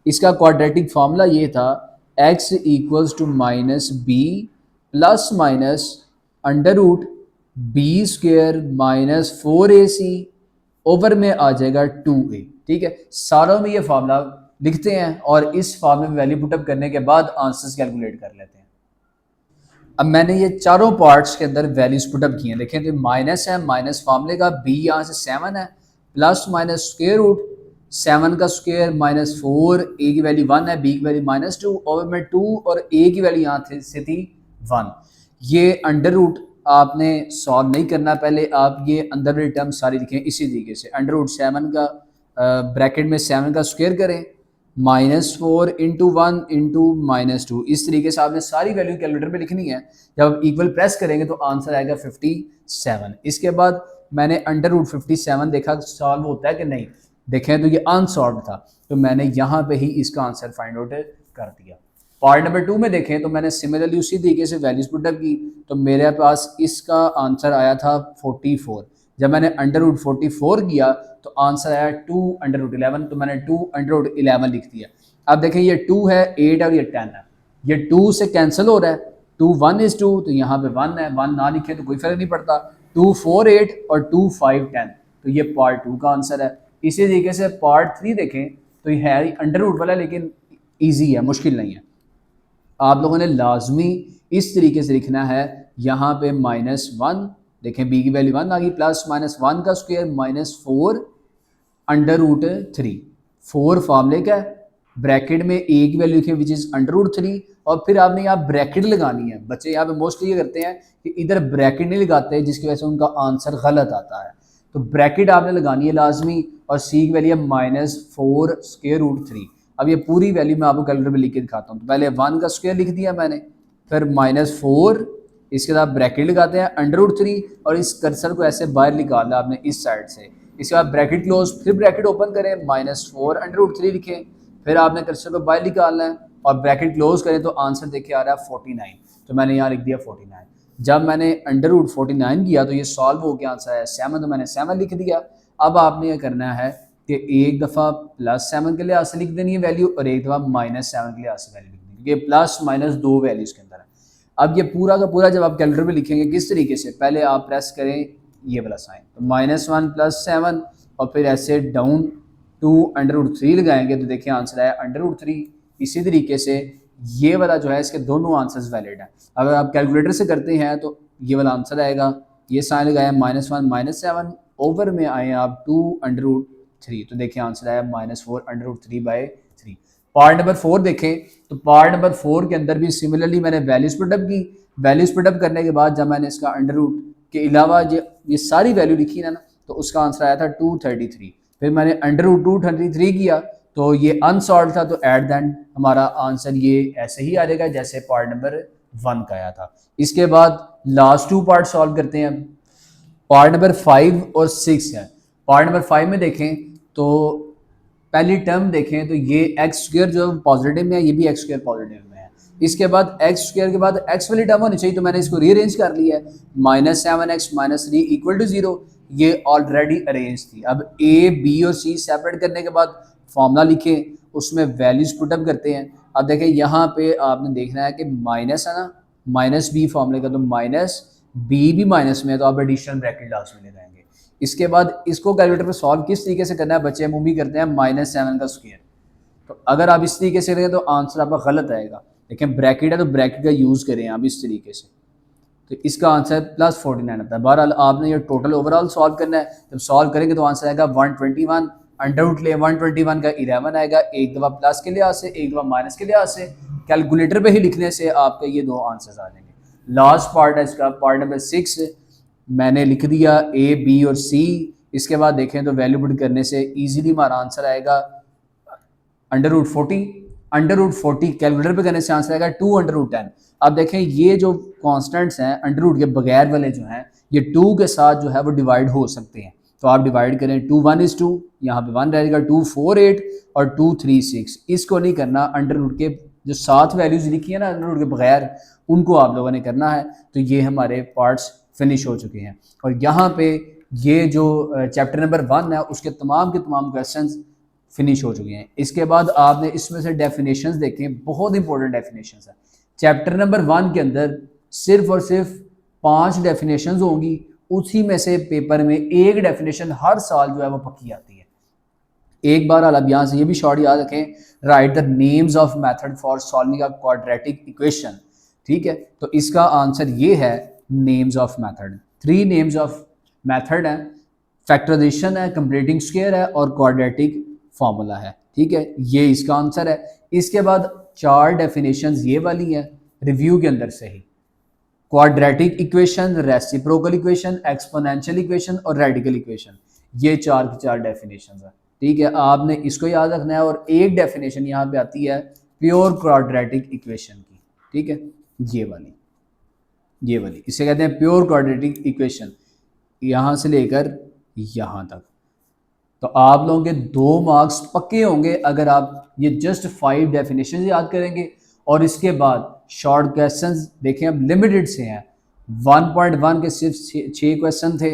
इसका क्वाड्रेटिक फॉर्मूला ये था, x equals to -b plus minus under root b² -4ac over में आ जाएगा 2a। ठीक है, सारों में ये फार्मूला लिखते हैं और इस फार्मूले में वैल्यू पुटअप करने के बाद आंसर्स कैलकुलेट कर लेते हैं। अब मैंने ये चारों पार्ट्स के अंदर वैल्यूज पुटअप किए हैं। देखें तो माइनस है, माइनस फार्मूले का, b यहाँ से 7 है, प्लस माइनस स्क्वायर रूट 7 का स्क्वायर -4, a की वैल्यू 1 है, b की वैल्यू -2 ओवर में 2 और a की वैल्यू यहाँ से थी 1। ये अंडर रूट आपने सॉल्व नहीं करना, पहले आप ये अंदर वाली टर्म सारी लिखें इसी तरीके से। अंडर रूट 7 का ब्रैकेट में 7 का स्क्वायर करें, -4 इंटू 1 इंटू -2, इस तरीके से आपने सारी वैल्यू कैलकुलेटर पे लिखनी है। जब आप इक्वल प्रेस करेंगे तो आंसर आएगा 57। इसके बाद मैंने अंडर रूट 57 देखा सॉल्व होता है कि नहीं, देखें तो ये अनसॉल्व था, तो मैंने यहाँ पे ही इसका आंसर फाइंड आउट कर दिया। पार्ट नंबर 2 में देखें तो मैंने सिमिलरली उसी तरीके से वैल्यूज पुटअप की, तो मेरे पास इसका आंसर आया था 44। जब मैंने अंडर रूट 44 किया तो आंसर आया 2 अंडर रूट 11, तो मैंने 2 अंडर रूट 11 लिख दिया। अब देखें ये 2 है, 8 है और ये 10 है, ये 2 से कैंसिल हो रहा है, 2 1 is 2 तो यहाँ पे 1 है, 1 ना लिखे तो कोई फ़र्क नहीं पड़ता। 2 4 8 और 2 5 10 तो ये पार्ट 2 का आंसर है। इसी तरीके से पार्ट 3 देखें तो ये है अंडर रूट वाला, लेकिन ईजी है, मुश्किल नहीं है। आप लोगों ने लाजमी इस तरीके से लिखना है, यहाँ पे -1 देखें, बी की वैल्यू 1 आ गई, प्लस -1 का स्क्वायर -4 अंडर रूट 3। 4 फार्मूले का है, ब्रैकेट में ए की वैल्यू लिखें विच इज़ अंडर रूट 3, और फिर आपने यहाँ ब्रैकेट लगानी है। बच्चे यहाँ पे मोस्टली ये करते हैं कि इधर ब्रैकेट नहीं लगाते, जिसकी वजह से उनका आंसर गलत आता है। तो ब्रैकेट आपने लगानी है लाजमी, और सी की वैल्यू है -4 स्क्वायर रूट 3। अब ये पूरी वैल्यू मैं आपको कैलकुलेटर में लिख के दिखाता हूँ। तो पहले 1 का स्क्वायर लिख दिया मैंने, फिर -4, इसके बाद ब्रैकेट लगाते हैं अंडर रूट 3, और इस कर्सर को ऐसे बाहर निकालना आपने इस साइड से। इसके बाद ब्रैकेट क्लोज, फिर ब्रैकेट ओपन करें, -4 अंडर रूट 3 लिखें, फिर आपने कर्सर को बाहर निकालना है और ब्रैकेट क्लोज करें तो आंसर देखिए आ रहा है 49। तो मैंने यहाँ लिख दिया 49। जब मैंने अंडर रूट 49 किया तो ये सॉल्व हो गया, आंसर है 7, तो मैंने 7 लिख दिया। अब आपने ये करना है कि एक दफ़ा +7 के लिहाज से लिख देनी है वैल्यू, और एक दफ़ा -7 के लिहाज से वैल्यू लिख देनी है, क्योंकि प्लस माइनस 2 वैल्यूज़ के अंदर है। अब ये पूरा का पूरा जब आप कैलकुलेटर में लिखेंगे किस तरीके से, पहले आप प्रेस करें ये वाला साइन, तो -1 + 7, और फिर ऐसे डाउन 2 अंडर रूट 3 लगाएंगे तो देखिए आंसर आया अंडर रूट 3। इसी तरीके से ये वाला जो है, इसके दोनों आंसर्स वैलिड हैं। अगर आप कैलकुलेटर से करते हैं तो ये वाला आंसर आएगा, ये साइन लगाया -1 -7, ओवर में आए आप 2 अंडर रूट 3, तो देखिए आंसर आया -4 अंडर रूट 3/3। पार्ट नंबर 4 देखें, तो पार्ट नंबर 4 के अंदर भी सिमिलरली मैंने वैल्यूज पुटअप की। वैल्यूज पुटअप करने के बाद जब मैंने इसका अंडर रूट के अलावा ये सारी वैल्यू लिखी ना, तो उसका आंसर आया था 233। फिर मैंने अंडर रूट 233 किया तो ये अनसॉल्व था, तो एट द एंड हमारा आंसर ये ऐसे ही आ जाएगा जैसे पार्ट नंबर 1 का आया था। इसके बाद लास्ट 2 पार्ट सॉल्व करते हैं। पार्ट नंबर 5 और 6 है। पार्ट नंबर 5 में देखें तो पहली टर्म देखें तो ये एक्स स्क्वायर जो पॉजिटिव में है, ये भी एक्स स्क्वायर पॉजिटिव में है। इसके बाद एक्स स्क्वायर के बाद एक्स वाली टर्म होनी चाहिए, तो मैंने इसको रीअरेंज कर लिया है, -7x - 3 = 0, ये ऑलरेडी अरेंज थी। अब ए बी और सी सेपरेट करने के बाद फॉर्मूला लिखें, उसमें वैल्यूज पुटअप करते हैं। अब देखें यहाँ पे आपने देखना है कि माइनस है ना, -b फॉर्मूले का, तो -b भी माइनस में है, तो आप एडिशनल ब्रैकेट लास्ट में ले जाएंगे। इसके बाद इसको कैलकुलेटर पे सॉल्व किस तरीके से करना है, बच्चे मूवी करते हैं -7 का स्क्वायर। तो अगर आप इस तरीके से करें तो आंसर आपका गलत आएगा, लेकिन ब्रैकेट है तो ब्रैकेट का यूज़ करें आप इस तरीके से, तो इसका आंसर +49 आता है। बहरहाल आपने ये टोटल ओवरऑल सॉल्व करना है, जब सॉल्व करेंगे तो आंसर आएगा 121। अंडर रूट ले 121 का 11 आएगा, एक दफ़ा प्लस के लिहाज से, एक दफ़ा माइनस के लिहाज से। कैलकुलेटर पे ही लिखने से आपके ये 2 आंसर्स आ जाएंगे। लास्ट पार्ट है इसका, पार्ट नंबर 6 मैंने लिख दिया ए बी और सी। इसके बाद देखें तो वैल्यू पुट करने से ईजिली हमारा आंसर आएगा under root 40। Under root 40 calculator पे करने से आंसर आएगा 2 अंडर रूट 10। अब देखें ये जो कॉन्स्टेंट्स हैं अंडर रूट के बगैर वाले जो हैं, ये 2 के साथ जो है वो डिवाइड हो सकते हैं, तो आप डिवाइड करें। 2 1 is 2, यहाँ पे 1 रहेगा, 2 4 8 और 2 3 6। इसको नहीं करना, अंडर रूट के जो 7 वैल्यूज लिखी है ना अंडर रूट के बगैर, उनको आप लोगों ने करना है। तो ये हमारे पार्ट्स फिनिश हो चुके हैं, और यहाँ पे ये जो चैप्टर नंबर 1 है उसके तमाम के तमाम क्वेश्चंस फिनिश हो चुके हैं। इसके बाद आपने इसमें से डेफिनेशंस देखें, बहुत इंपॉर्टेंट डेफिनेशंस है। चैप्टर नंबर 1 के अंदर सिर्फ और सिर्फ 5 डेफिनेशंस होंगी, उसी में से पेपर में एक डेफिनेशन हर साल जो है वो पक्की आती है। एक बार आप यहाँ से ये भी शॉर्ट याद रखें, right the names of method for solving a quadratic equation. ठीक है, तो इसका आंसर ये है names of method. 3 names of method है, फैक्टराइजेशन है, कंप्लीटिंग स्क्वायर है, और क्वाड्रेटिक फॉर्मूला है। ठीक है, ये इसका आंसर है। इसके बाद 4 डेफिनेशंस ये वाली हैं रिव्यू के अंदर से ही, quadratic equation, reciprocal equation, exponential equation और रेडिकल इक्वेशन, ये 4 की 4 डेफिनेशंस है। ठीक है, आपने इसको याद रखना है। और एक डेफिनेशन यहाँ पे आती है प्योर क्वाड्रेटिक इक्वेशन की। ठीक है, ये वाली इसे कहते हैं प्योर क्वाड्रेटिक इक्वेशन, यहाँ से लेकर यहाँ तक। तो आप लोगों के 2 मार्क्स पक्के होंगे अगर आप ये जस्ट 5 डेफिनेशन याद करेंगे। और इसके बाद शॉर्ट क्वेश्चंस देखें, अब लिमिटेड से हैं। 1.1 के सिर्फ 6 क्वेश्चन थे,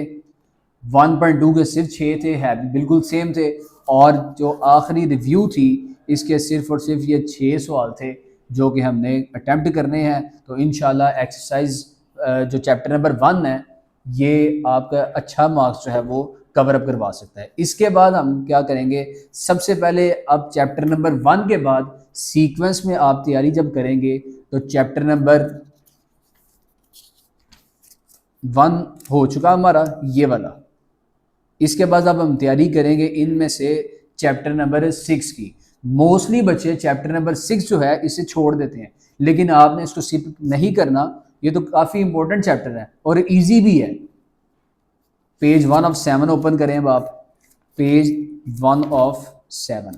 1.2 के सिर्फ 6 थे, है बिल्कुल सेम थे, और जो आखिरी रिव्यू थी इसके सिर्फ और सिर्फ ये 6 सवाल थे। जो कि हमने अटैम्प्ट करने हैं। तो इंशाल्लाह एक्सरसाइज जो चैप्टर नंबर 1 है ये आपका अच्छा मार्क्स जो है वो कवर अप करवा सकता है। इसके बाद हम क्या करेंगे, सबसे पहले अब चैप्टर नंबर 1 के बाद सीक्वेंस में आप तैयारी जब करेंगे तो चैप्टर नंबर 1 हो चुका हमारा ये वाला। इसके बाद अब हम तैयारी करेंगे इनमें से चैप्टर नंबर 6 की। मोस्टली बच्चे चैप्टर नंबर 6 जो है इसे छोड़ देते हैं, लेकिन आपने इसको स्किप नहीं करना। ये तो काफ़ी इंपॉर्टेंट चैप्टर है और इजी भी है। पेज 1 ऑफ 7 ओपन करें अब आप, पेज 1 ऑफ 7।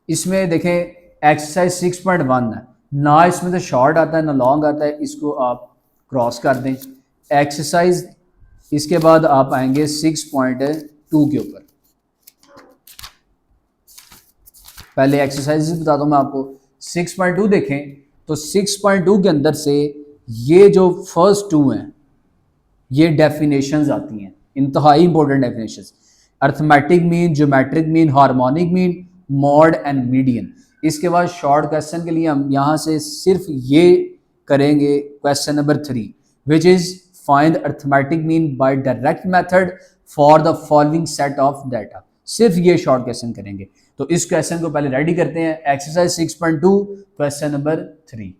इसमें देखें एक्सरसाइज 6.1 है ना, इसमें तो शॉर्ट आता है ना लॉन्ग आता है, इसको आप क्रॉस कर दें एक्सरसाइज। इसके बाद आप आएंगे 6.2 के ऊपर। पहले एक्सरसाइज बता दूं मैं आपको। 6.2 देखें तो 6.2 के अंदर से ये जो फर्स्ट 2 हैं ये डेफिनेशंस आती हैं, इंतहाई important definitions. Arithmetic mean, geometric mean, harmonic mean, mod and median. इसके बाद शॉर्ट क्वेश्चन के लिए हम यहाँ से सिर्फ ये करेंगे question number 3 which is find arithmetic mean by direct method for the following set of data. सिर्फ ये शॉर्ट क्वेश्चन करेंगे। तो इस क्वेश्चन को पहले रेडी करते हैं। Exercise 6.2 question number 3।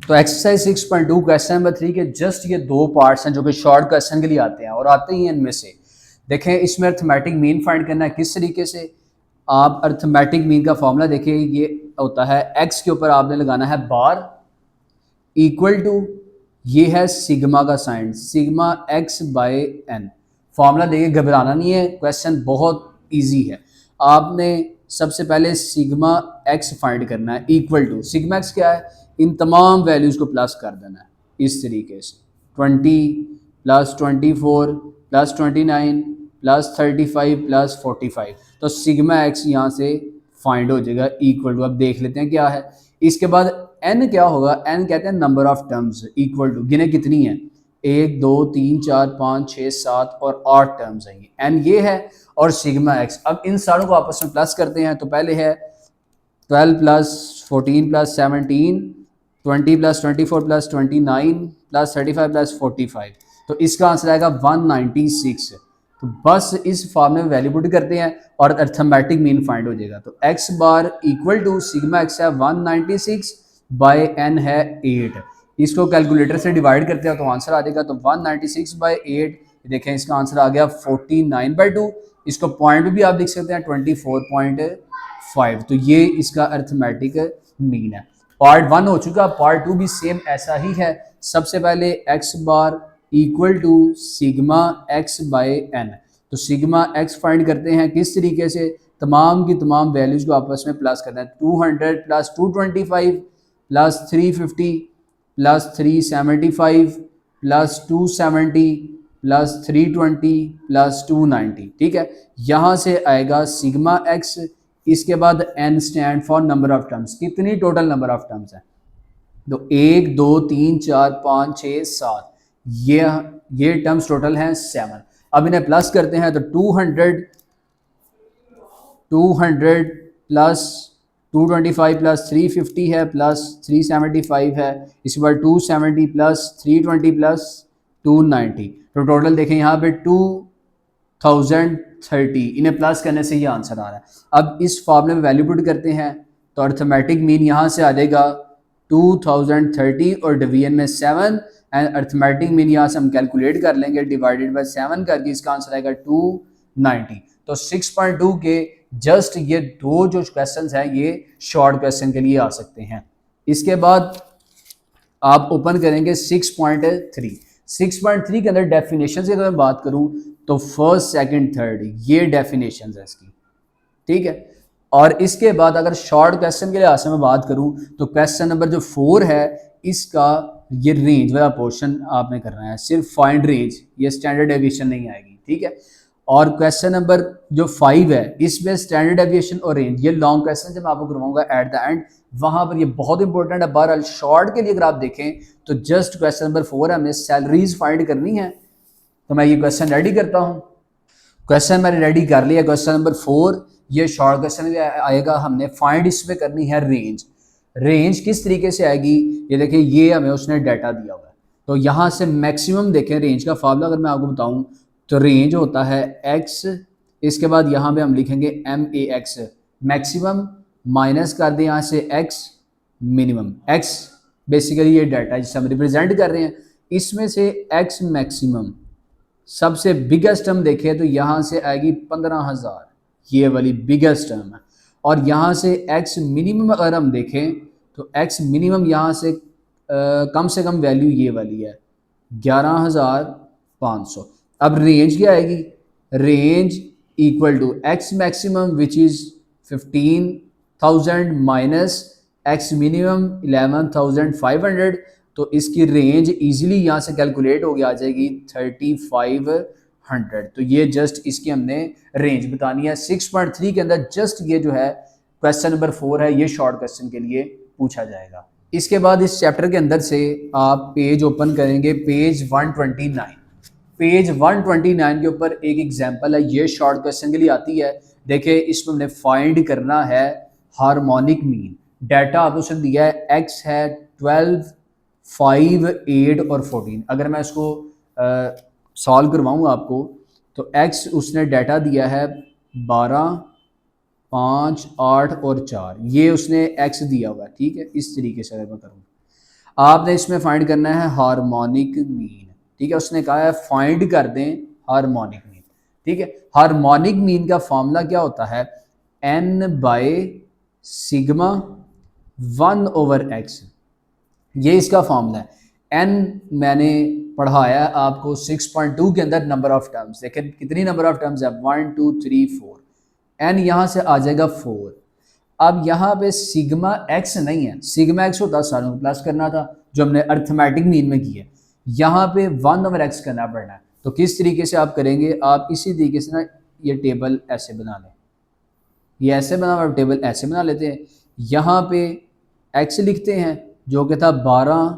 तो एक्सरसाइज 6.2 क्वेश्चन नंबर 3 के जस्ट ये 2 पार्ट्स हैं जो कि शॉर्ट क्वेश्चन के लिए आते हैं और आते ही हैं इनमें से। देखें इसमें अर्थमेटिक मीन फाइंड करना है किस तरीके से। आप अर्थमेटिक मीन का फॉर्मूला देखिए, ये होता है एक्स के ऊपर आपने लगाना है बार इक्वल टू, ये है सिग्मा का sign, sigma x by N. Formula देखिए, घबराना नहीं है, क्वेश्चन बहुत इजी है। आपने सबसे पहले सिग्मा एक्स फाइंड करना है इक्वल टू, सिग्मा एक्स क्या है, इन तमाम वैल्यूज़ को प्लस कर देना है इस तरीके से। 20 प्लस 24 प्लस 29 प्लस 35 प्लस 45। तो सिग्मा एक्स यहाँ से फाइंड हो जाएगा इक्वल टू, अब देख लेते हैं क्या है। इसके बाद एन क्या होगा, एन कहते हैं number of terms, equal to गिने कितनी है, 1 2 3 4 5 6 7 और 8 टर्म्स हैं। एन ये है और सिग्मा एक्स। अब इन सारों को आपस में प्लस करते हैं। तो पहले है 12 plus 14 plus 17, 20 plus 24 plus 29 plus 35 plus 45। तो इसका आंसर आएगा 196। तो बस इस फॉर्मूले में वैल्यू पुट करते हैं और अर्थमेटिक मीन फाइंड हो जाएगा। तो x bar equal to sigma x है 196 बाय एन है 8। इसको कैलकुलेटर से डिवाइड करते हैं तो आंसर आ जाएगा। तो 196 बाय 8, देखें इसका आंसर आ गया 49/2। इसको पॉइंट भी आप लिख सकते हैं 24.5। तो ये इसका अर्थमेटिक मीन है। पार्ट 1 हो चुका, पार्ट 2 भी सेम ऐसा ही है। सबसे पहले x bar equal to sigma x by n. तो सिग्मा एक्स फाइंड करते हैं किस तरीके से, तमाम की तमाम वैल्यूज़ को आपस में प्लस करना है। 200 plus 225 plus 350 plus 375 plus 270 plus 320 plus 290। ठीक है, यहाँ से आएगा सिग्मा एक्स। इसके बाद n stand for number of terms, कितनी टोटल नंबर ऑफ टर्म्स है। तो 1 2 3 4 5 6 7, ये टर्म्स टोटल हैं 7। अब इन्हें प्लस करते हैं तो 200 प्लस 225 प्लस 350 है प्लस 375 है। इसके बाद 270 प्लस 320 प्लस 290। तो टोटल देखें यहाँ पे 2030। इन्हें प्लस करने से ये आंसर आ रहा है। अब इस फॉर्मूले में वैल्यू पुट करते हैं तो अर्थमेटिक मीन यहाँ से आ जाएगा 2030 और डिवीजन में 7 एंड अर्थमेटिक मीन यहाँ से हम कैलकुलेट कर लेंगे डिवाइडेड बाय 7 करके, इसका आंसर आएगा 290। तो 6.2 के जस्ट ये 2 जो क्वेश्चंस हैं ये शॉर्ट क्वेश्चन के लिए आ सकते हैं। इसके बाद आप ओपन करेंगे 6.3। 6.3 के अंदर डेफिनेशन की अगर मैं बात करूं तो फर्स्ट सेकंड थर्ड ये डेफिनेशन है इसकी। ठीक है, और इसके बाद अगर शॉर्ट क्वेश्चन के लिहाज से मैं बात करूं तो क्वेश्चन नंबर जो 4 है इसका ये रेंज वाला पोर्शन आपने करना है, सिर्फ फाइंड रेंज, ये स्टैंडर्ड डेविएशन नहीं आएगी। ठीक है, और क्वेश्चन नंबर जो 5 है इसमें स्टैंडर्ड डेविएशन और रेंज, ये लॉन्ग क्वेश्चन जब मैं आपको करवाऊंगा एट द एंड, वहां पर ये बहुत इंपॉर्टेंट है। बहरहाल शॉर्ट के लिए अगर आप देखें तो जस्ट क्वेश्चन नंबर 4 है, हमें सैलरीज फाइंड करनी है। तो मैं ये क्वेश्चन रेडी करता हूं। क्वेश्चन मैंने रेडी कर लिया, क्वेश्चन नंबर 4। ये शॉर्ट क्वेश्चन आएगा, हमने फाइंड इसमें करनी है रेंज। रेंज किस तरीके से आएगी, ये देखिए, ये हमें उसने डाटा दिया हुआ है। तो यहाँ से मैक्सिमम देखें, रेंज का फार्मूला अगर मैं आपको बताऊं तो रेंज होता है x, इसके बाद यहाँ पे हम लिखेंगे MAX, मैक्सिमम, माइनस कर दें यहाँ से x मिनिमम। x बेसिकली ये डाटा जिसे हम रिप्रेजेंट कर रहे हैं, इसमें से x मैक्सिमम सबसे बिगेस्ट टर्म देखें तो यहाँ से आएगी 15,000, ये वाली बिगेस्ट टर्म है। और यहाँ से x मिनिमम अगर हम देखें तो x मिनिमम यहाँ से कम वैल्यू ये वाली है 11,500। अब रेंज क्या आएगी, range equal to x maximum which is 15,000 minus x minimum 11,500। तो इसकी रेंज इजीली यहाँ से कैलकुलेट हो गया, आ जाएगी 3,500। तो ये जस्ट इसकी हमने रेंज बतानी है 6.3 के अंदर। जस्ट ये जो है क्वेश्चन नंबर 4 है, ये शॉर्ट क्वेश्चन के लिए पूछा जाएगा। इसके बाद इस चैप्टर के अंदर से आप पेज ओपन करेंगे, पेज 129। पेज 129 के ऊपर एक एग्जाम्पल है, ये शॉर्ट क्वेश्चन के लिए आती है। देखिए, इसमें हमने फाइंड करना है हार्मोनिक मीन। डाटा आपको उसने दिया है, x है 12, 5, 8 और 14। अगर मैं इसको सॉल्व करवाऊँ आपको तो x उसने डाटा दिया है 12, 5, 8 और 4, ये उसने x दिया हुआ है। ठीक है, इस तरीके से अगर मैं करूँ, आपने इसमें फाइंड करना है हार्मोनिक मीन। ठीक है, उसने कहा है फाइंड कर दें हार्मोनिक मीन। ठीक है, हार्मोनिक मीन का फॉर्मूला क्या होता है, n बाय सिग्मा 1/x, ये इसका फॉर्मूला है। n मैंने पढ़ाया है आपको 6.2 के अंदर नंबर ऑफ टर्म्स। देखिए कितनी नंबर ऑफ टर्म्स है, 1 2 3 4, n यहाँ से आ जाएगा 4। अब यहाँ पे सिग्मा x नहीं है, सिग्मा x होता सारों को प्लस करना था, जो हमने अर्थमेटिक मीन में किया। यहाँ पे 1/x करना पड़ना है। तो किस तरीके से आप करेंगे, आप इसी तरीके से ना ये टेबल ऐसे बना लें, ये ऐसे बना, आप टेबल ऐसे बना लेते हैं। यहाँ पे x लिखते हैं जो कि था 12,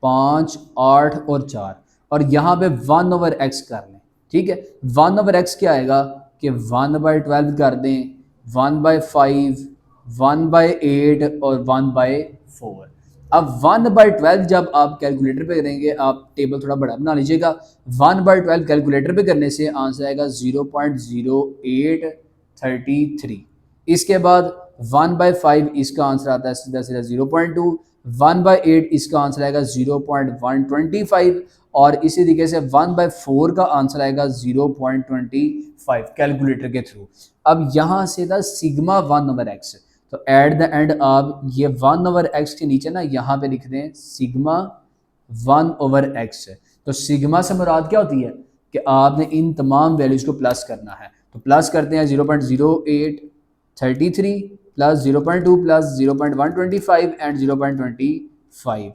5, 8 और 4, और यहाँ पे 1/x कर लें। ठीक है, 1/x क्या आएगा कि 1/12 कर दें, 1/5, 1/8 और 1/4। अब 1/12 जब आप कैलकुलेटर पे करेंगे, आप टेबल थोड़ा बड़ा बना लीजिएगा। 1/12 कैलकुलेटर पे करने से आंसर आएगा 0.0833। इसके बाद 1/5 इसका आंसर आता है सीधा सीधा 0.2, 1/8 इसका आंसर आएगा 0.125, और इसी तरीके से 1/4 का आंसर आएगा 0.25 कैलकुलेटर के थ्रू। अब यहाँ से था सिग्मा 1/x, तो एट द एंड आप ये 1/x के नीचे ना यहाँ पे लिख दें सिग्मा 1/x। तो सिग्मा से मुराद क्या होती है कि आपने इन तमाम वैल्यूज को प्लस करना है। तो प्लस करते हैं 0.0833 प्लस 0.2 प्लस 0.125 एंड 0.25।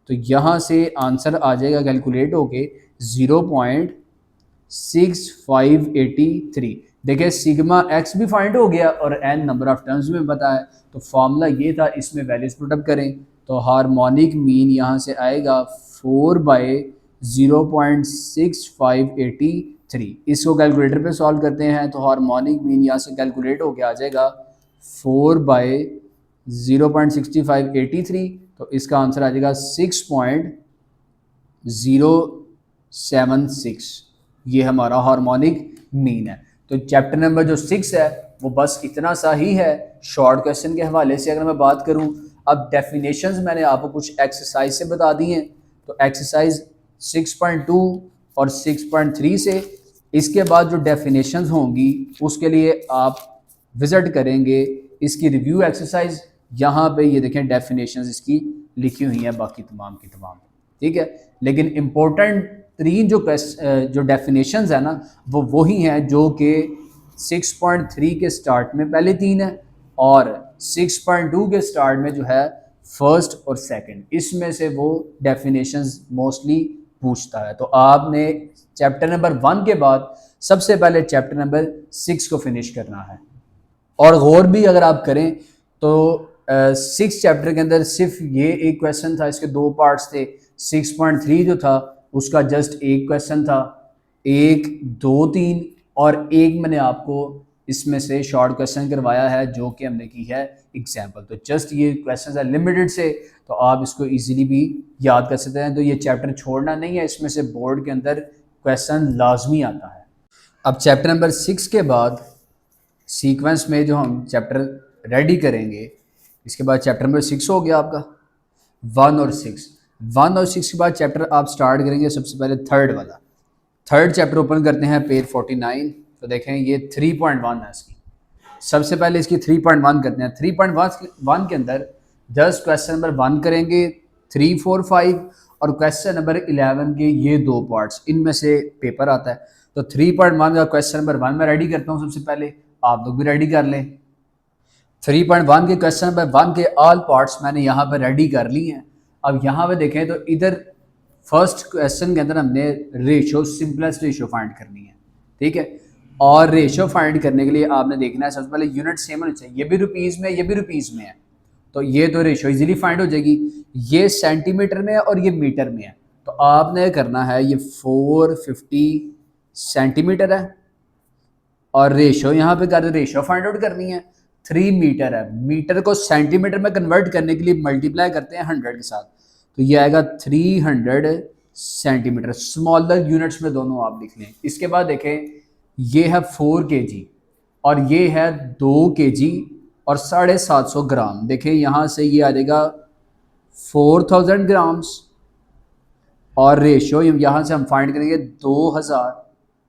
तो यहाँ से आंसर आ जाएगा कैलकुलेट होके 0.6583। देखिए सिग्मा x भी फाइंड हो गया और n नंबर ऑफ टर्म्स में पता है। तो फॉर्मूला ये था, इसमें वैल्यूज पुटअप करें तो हार्मोनिक मीन यहाँ से आएगा 4/0.6583। इसको कैलकुलेटर पे सॉल्व करते हैं तो हार्मोनिक मीन यहाँ से कैलकुलेट होके आ जाएगा 4/0.6583। तो इसका आंसर आ जाएगा 6.076। ये हमारा हार्मोनिक मीन है। तो चैप्टर नंबर जो 6 है वो बस इतना सा ही है शॉर्ट क्वेश्चन के हवाले से। अगर मैं बात करूं, अब डेफिनेशंस मैंने आपको कुछ एक्सरसाइज से बता दी हैं। तो एक्सरसाइज 6.2 और 6.3 से इसके बाद जो डेफिनेशंस होंगी उसके लिए आप विजिट करेंगे इसकी रिव्यू एक्सरसाइज। यहाँ पे ये देखें डेफिनेशंस इसकी लिखी हुई हैं बाकी तमाम की तमाम। ठीक है, लेकिन इम्पोर्टेंट तरीन जो डेफिनेशंस है ना वो वही हैं जो कि 6.3 के स्टार्ट में पहले 3 है और 6.2 के स्टार्ट में जो है फर्स्ट और सेकंड, इसमें से वो डेफिनेशंस मोस्टली पूछता है। तो आपने चैप्टर नंबर 1 के बाद सबसे पहले चैप्टर नंबर 6 को फिनिश करना है। और गौर भी अगर आप करें तो 6 चैप्टर के अंदर सिर्फ ये एक क्वेश्चन था, इसके 2 पार्ट्स थे। 6.3 जो था उसका जस्ट एक क्वेश्चन था, 1, 2, 3, और एक मैंने आपको इसमें से शॉर्ट क्वेश्चन करवाया है जो कि हमने की है एग्जाम्पल। तो जस्ट ये क्वेश्चन है लिमिटेड से, तो आप इसको इजीली भी याद कर सकते हैं। तो ये चैप्टर छोड़ना नहीं है, इसमें से बोर्ड के अंदर क्वेश्चन लाजमी आता है। अब चैप्टर नंबर 6 के बाद सीक्वेंस में जो हम चैप्टर रेडी करेंगे, इसके बाद चैप्टर नंबर 6 हो गया आपका 1 और 6। 1 और 6 के बाद चैप्टर आप स्टार्ट करेंगे सबसे पहले थर्ड वाला। थर्ड चैप्टर ओपन करते हैं पेज 49। तो देखें ये 3.1 है इसकी। सबसे पहले इसकी 3.1 करते हैं। 3.1 के अंदर जस्ट क्वेश्चन नंबर 1 करेंगे, 3, 4, 5 और क्वेश्चन नंबर 11 के ये दो पार्ट्स, इनमें से पेपर आता है। तो 3.1 का क्वेश्चन नंबर 1 मैं रेडी करता हूँ सबसे पहले, आप लोग भी रेडी कर लें। 3.1 के क्वेश्चन नंबर 1 के ऑल पार्ट्स मैंने यहाँ पर रेडी कर ली हैं। अब यहाँ पे देखें तो इधर फर्स्ट क्वेश्चन के अंदर हमने रेशो, सिंपलेस्ट रेशो फाइंड करनी है, ठीक है। और रेशो फाइंड करने के लिए आपने देखना है सबसे पहले यूनिट सेम होनी चाहिए, ये भी रुपीज़ में, ये भी रुपीज़ में है। तो ये तो रेशो इजीली फाइंड हो जाएगी। ये सेंटीमीटर में है और ये मीटर में है। तो आपने करना है, ये 450 सेंटीमीटर है और रेशो यहाँ पे कर रेशो फाइंड आउट करनी है। 3 मीटर है, मीटर को सेंटीमीटर में कन्वर्ट करने के लिए मल्टीप्लाई करते हैं 100 के साथ। तो ये आएगा 300 सेंटीमीटर। स्मॉलर यूनिट्स में दोनों आप लिख लें। इसके बाद देखें ये है 4 kg और ये है 2 kg और 750 ग्राम। देखें यहाँ से ये आ जाएगा 4000 ग्राम्स और रेशो यहाँ से हम फाइंड करेंगे 2000।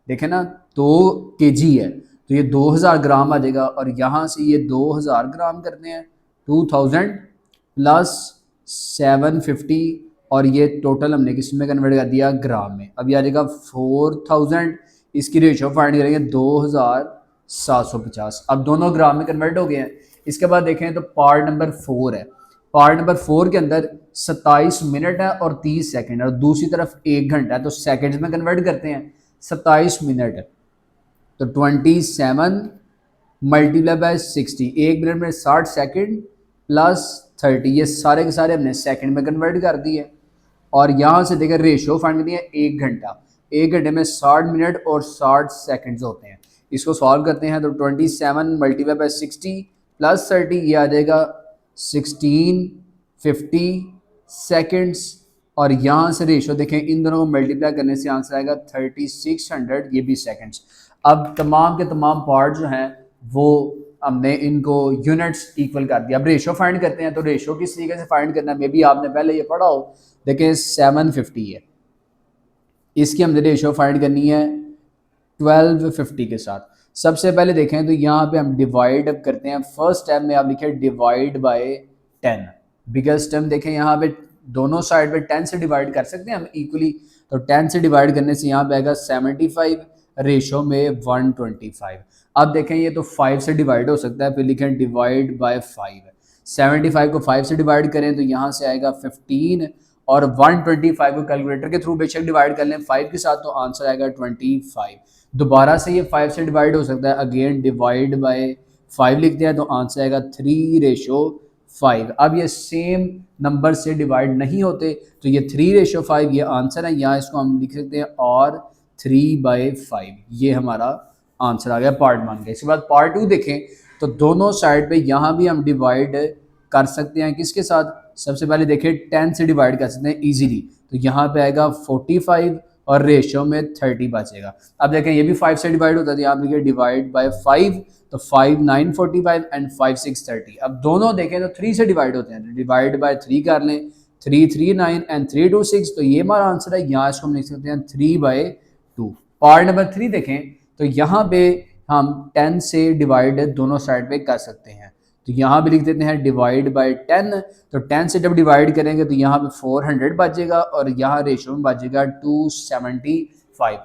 देखें ना 2 kg है तो ये 2000 ग्राम आ जाएगा और यहाँ से ये 2000 ग्राम करते हैं 2000 प्लस 750 और ये टोटल हमने किस में कन्वर्ट कर दिया, ग्राम में। अब ये आ जाएगा 4000, इसकी रेशो फाइंड करेंगे 2750। अब दोनों ग्राम में कन्वर्ट हो गए हैं। इसके बाद देखें तो पार्ट नंबर 4 है। पार्ट नंबर 4 के अंदर 27 मिनट है और 30 सेकंड है और दूसरी तरफ 1 घंटा है। तो सेकंड्स में कन्वर्ट करते हैं। 27 मिनट तो 27 मल्टीप्लाई बाय 60, 1 मिनट में 60 सेकंड प्लस 30, ये सारे के सारे हमने सेकंड में कन्वर्ट कर दिए। और यहाँ से देखकर रेशो फाइंड करनी है 1 घंटा। 1 घंटे में 60 मिनट और 60 सेकंड्स होते हैं। इसको सॉल्व करते हैं तो 27 मल्टीप्लाई बाय 60 प्लस 30, ये आ जाएगा 1650 सेकंड्स। और यहाँ से रेशो देखें, इन दोनों को मल्टीप्लाई करने से आंसर आएगा 3600, ये भी सेकंड्स। अब तमाम के तमाम पार्ट जो हैं वो हमने इनको यूनिट्स इक्वल कर दिया। अब रेशो फाइंड करते हैं। तो रेशो किस तरीके से फाइंड करना है, मे बी आपने पहले ये पढ़ा हो। देखें 750 है, इसकी हमने रेशो फाइंड करनी है 1250 के साथ। सबसे पहले देखें तो यहाँ पे हम डिवाइड करते हैं। फर्स्ट टाइम में आप लिखे डिवाइड बाय 10। बिगेस्ट टर्म देखें यहाँ पे दोनों साइड पे 10 से डिवाइड कर सकते हैं हम इक्वली। तो 10 से डिवाइड करने से यहाँ पे आएगा 75 रेशो में 125। अब देखें ये तो 5 से डिवाइड हो सकता है, फिर लिखें डिवाइड बाय 5। 75 को 5 से डिवाइड करें तो यहाँ से आएगा 15 और 125 को कैलकुलेटर के थ्रू बेशक डिवाइड कर लें 5 के साथ तो आंसर आएगा 25। दोबारा से ये 5 से डिवाइड हो सकता है, अगेन डिवाइड बाय 5 लिखते हैं तो आंसर आएगा 3:5। अब ये सेम नंबर से डिवाइड नहीं होते तो ये 3:5 ये आंसर है। यहाँ इसको हम लिख सकते हैं और 3/5, ये हमारा आंसर आ गया पार्ट 1 का। इसके बाद पार्ट 2 देखें तो दोनों साइड पे यहाँ भी हम डिवाइड कर सकते हैं। किसके साथ, सबसे पहले देखें 10 से डिवाइड कर सकते हैं इजीली। तो यहाँ पे आएगा 45 और रेशो में 30 बचेगा। अब देखें ये भी 5 से डिवाइड होता है तो यहाँ लिखे डिवाइड बाय 5। तो 5 9 45 एंड 5 6 30। अब दोनों देखें तो 3 से डिवाइड होते हैं तो डिवाइड बाय 3 कर लें। 3 3 9 एंड 3 2 6, तो ये हमारा आंसर है। यहाँ इसको हम लिख सकते हैं 3/2। पार्ट नंबर 3 देखें तो यहाँ पे हम 10 से डिवाइड दोनों साइड पे कर सकते हैं। तो यहाँ भी लिख देते हैं डिवाइड बाय 10। तो 10 से जब डिवाइड करेंगे तो यहाँ पे 400 बचेगा और यहाँ रेशो में बचेगा 275।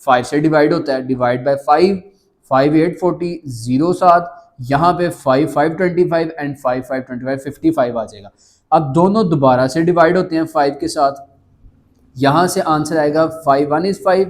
5 से डिवाइड होता है, डिवाइड बाय 5, 5 8 40 0 7, यहाँ पे 5 5 25 एंड 5 5 25 55 आ जाएगा। अब दोनों दोबारा से डिवाइड होते हैं 5 के साथ। यहाँ से आंसर आएगा 5 1 is 5,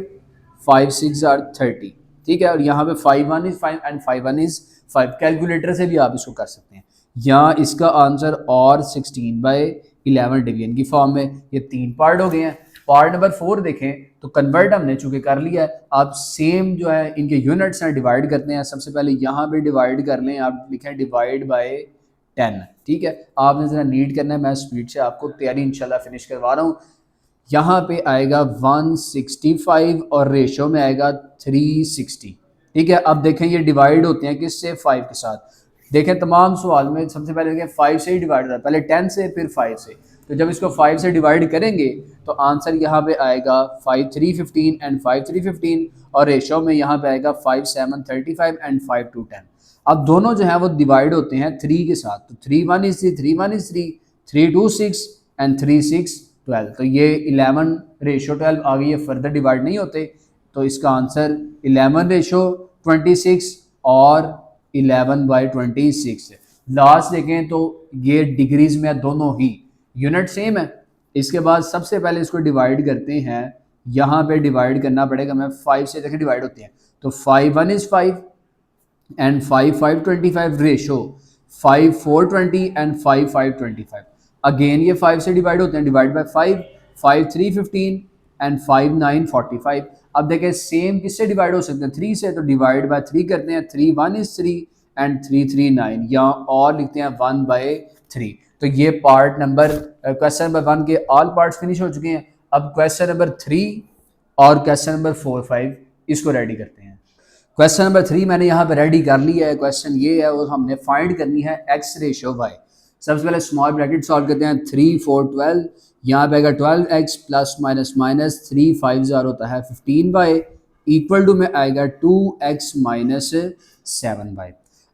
5 6 are 30, ठीक है। और यहाँ पे 5 1 is 5 एंड 5 1 is 5। कैलकुलेटर से भी आप इसको कर सकते हैं। यहाँ इसका आंसर और 16/11 डिवीजन की फॉर्म में। ये 3 पार्ट हो गए हैं। पार्ट नंबर 4 देखें तो कन्वर्ट हमने चूंकि कर लिया है, आप सेम जो है इनके यूनिट्स हैं डिवाइड करते हैं। सबसे पहले यहाँ पे डिवाइड कर लें, आप लिखें डिवाइड बाय 10, ठीक है। आपने ज़रा नीट करना है, मैं स्पीड से आपको तैयारी इंशाल्लाह फिनिश करवा रहा हूँ। यहाँ पे आएगा 165 और रेशो में आएगा 360, ठीक है। अब देखें ये डिवाइड होते हैं किससे, 5 के साथ। देखें तमाम सवाल में सबसे पहले देखें 5 से ही डिवाइड होता है, पहले 10 से फिर 5 से। तो जब इसको 5 से डिवाइड करेंगे तो आंसर यहाँ पे आएगा 5 3 15 एंड 5 3 15, और रेशो में यहाँ पे आएगा 5 7 35 एंड 5 2 10। अब दोनों जो है वो डिवाइड होते हैं 3 के साथ, तो 3 1 is 3, 3 1 is 3, 3 2 6 एंड 3 6 12। तो ये 11 रेशो 12 आ गई है, फर्दर डिवाइड नहीं होते। तो इसका आंसर 11 रेशो 26 और 11/26 है। लास्ट देखें तो ये डिग्रीज में दोनों ही यूनिट सेम है। इसके बाद सबसे पहले इसको डिवाइड करते हैं, यहाँ पे डिवाइड करना पड़ेगा, मैं 5 से देखें डिवाइड होते हैं। तो 5 1 is 5 and 5 5 25 ratio 5 4 20 and 5 5 25। Again ये 5 से डिवाइड होते हैं, डिवाइड बाय 5 5 3 15 एंड 5 9 45। अब देखें सेम किससे डिवाइड हो सकते हैं, 3 से, तो डिवाइड बाय 3 करते हैं। 3 1 is 3 एंड 3 3 9, या और लिखते हैं 1/3। तो ये पार्ट नंबर क्वेश्चन नंबर 1 के ऑल पार्ट्स फिनिश हो चुके हैं। अब क्वेश्चन नंबर 3 और क्वेश्चन नंबर 4 5 इसको रेडी करते हैं। क्वेश्चन नंबर 3 मैंने यहाँ पे रेडी कर लिया है। क्वेश्चन ये है और हमने फाइंड करनी है एक्स रेशो वाई। सबसे पहले स्मॉल ब्रैकेट सॉल्व करते हैं। 3 4 12, यहाँ पे आएगा 12x प्लस माइनस माइनस 3 5 ज़ार होता है 15y, इक्वल टू में आएगा 2x माइनस 7y।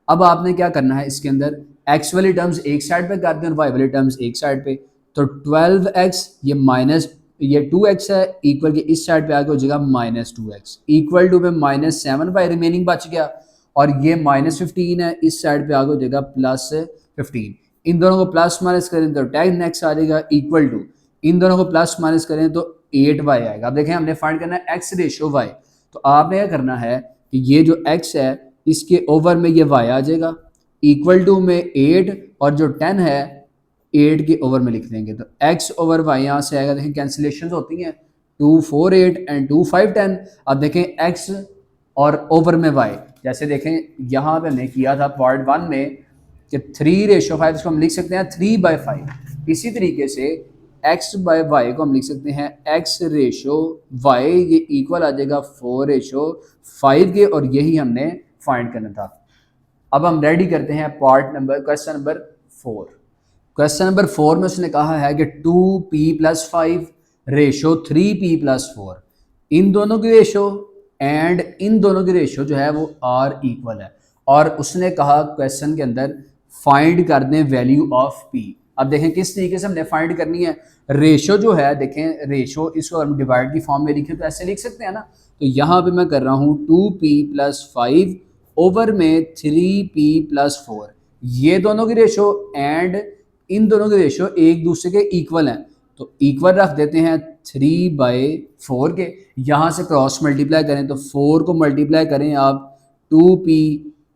अब आपने क्या करना है, इसके अंदर x वाली टर्म्स एक साइड पे कर दें और y वाली टर्म्स एक साइड पे। तो 12x ये माइनस ये 2x है, इक्वल के इस साइड पे आगे हो जाएगा -2x, इक्वल टू में -7y रिमेनिंग बच गया, और ये -15 है, इस साइड पे आगे हो जाएगा +15। इन दोनों को प्लस माइनस करें तो 10x आ जाएगा, इक्वल टू इन दोनों को प्लस माइनस करें तो 8y आएगा। अब देखें हमने फाइंड करना है x रेशो y। तो आपने क्या करना है कि ये जो x है इसके ओवर में ये y आ जाएगा, इक्वल टू में 8, और जो 10 है 8 के ओवर में लिख देंगे। तो x ओवर y यहाँ से आएगा। देखें कैंसिलेशन होती हैं, 2 4 8 एंड 2 5 10। अब देखें x और ओवर में y, जैसे देखें यहाँ पे हमने किया था पार्ट 1 में कि 3 रेशो 5, इसको हम लिख सकते हैं 3/5। इसी तरीके से x बाय वाई को हम लिख सकते हैं x रेशो y, ये इक्वल आ जाएगा 4 रेशो 5 के, और यही हमने फाइंड करना था। अब हम रेडी करते हैं part number question number 4। Question number 4 में उसने कहा है कि 2p + 5 रेशो 3p + 4, इन दोनों की रेशो एंड इन दोनों की रेशो जो है वो आर इक्वल है, और उसने कहा क्वेश्चन के अंदर फाइंड कर दें वैल्यू ऑफ p। अब देखें किस तरीके से हमने फाइंड करनी है। रेशो जो है, देखें रेशो इसको हम डिवाइड की फॉर्म में लिखें तो ऐसे लिख सकते हैं ना। तो यहाँ पे मैं कर रहा हूँ 2p + 5 ओवर में 3p + 4, ये दोनों की रेशो एंड इन दोनों के रेशो एक दूसरे के इक्वल हैं, तो इक्वल रख देते हैं 3/4 के। यहाँ से क्रॉस मल्टीप्लाई करें तो 4 को मल्टीप्लाई करें आप 2p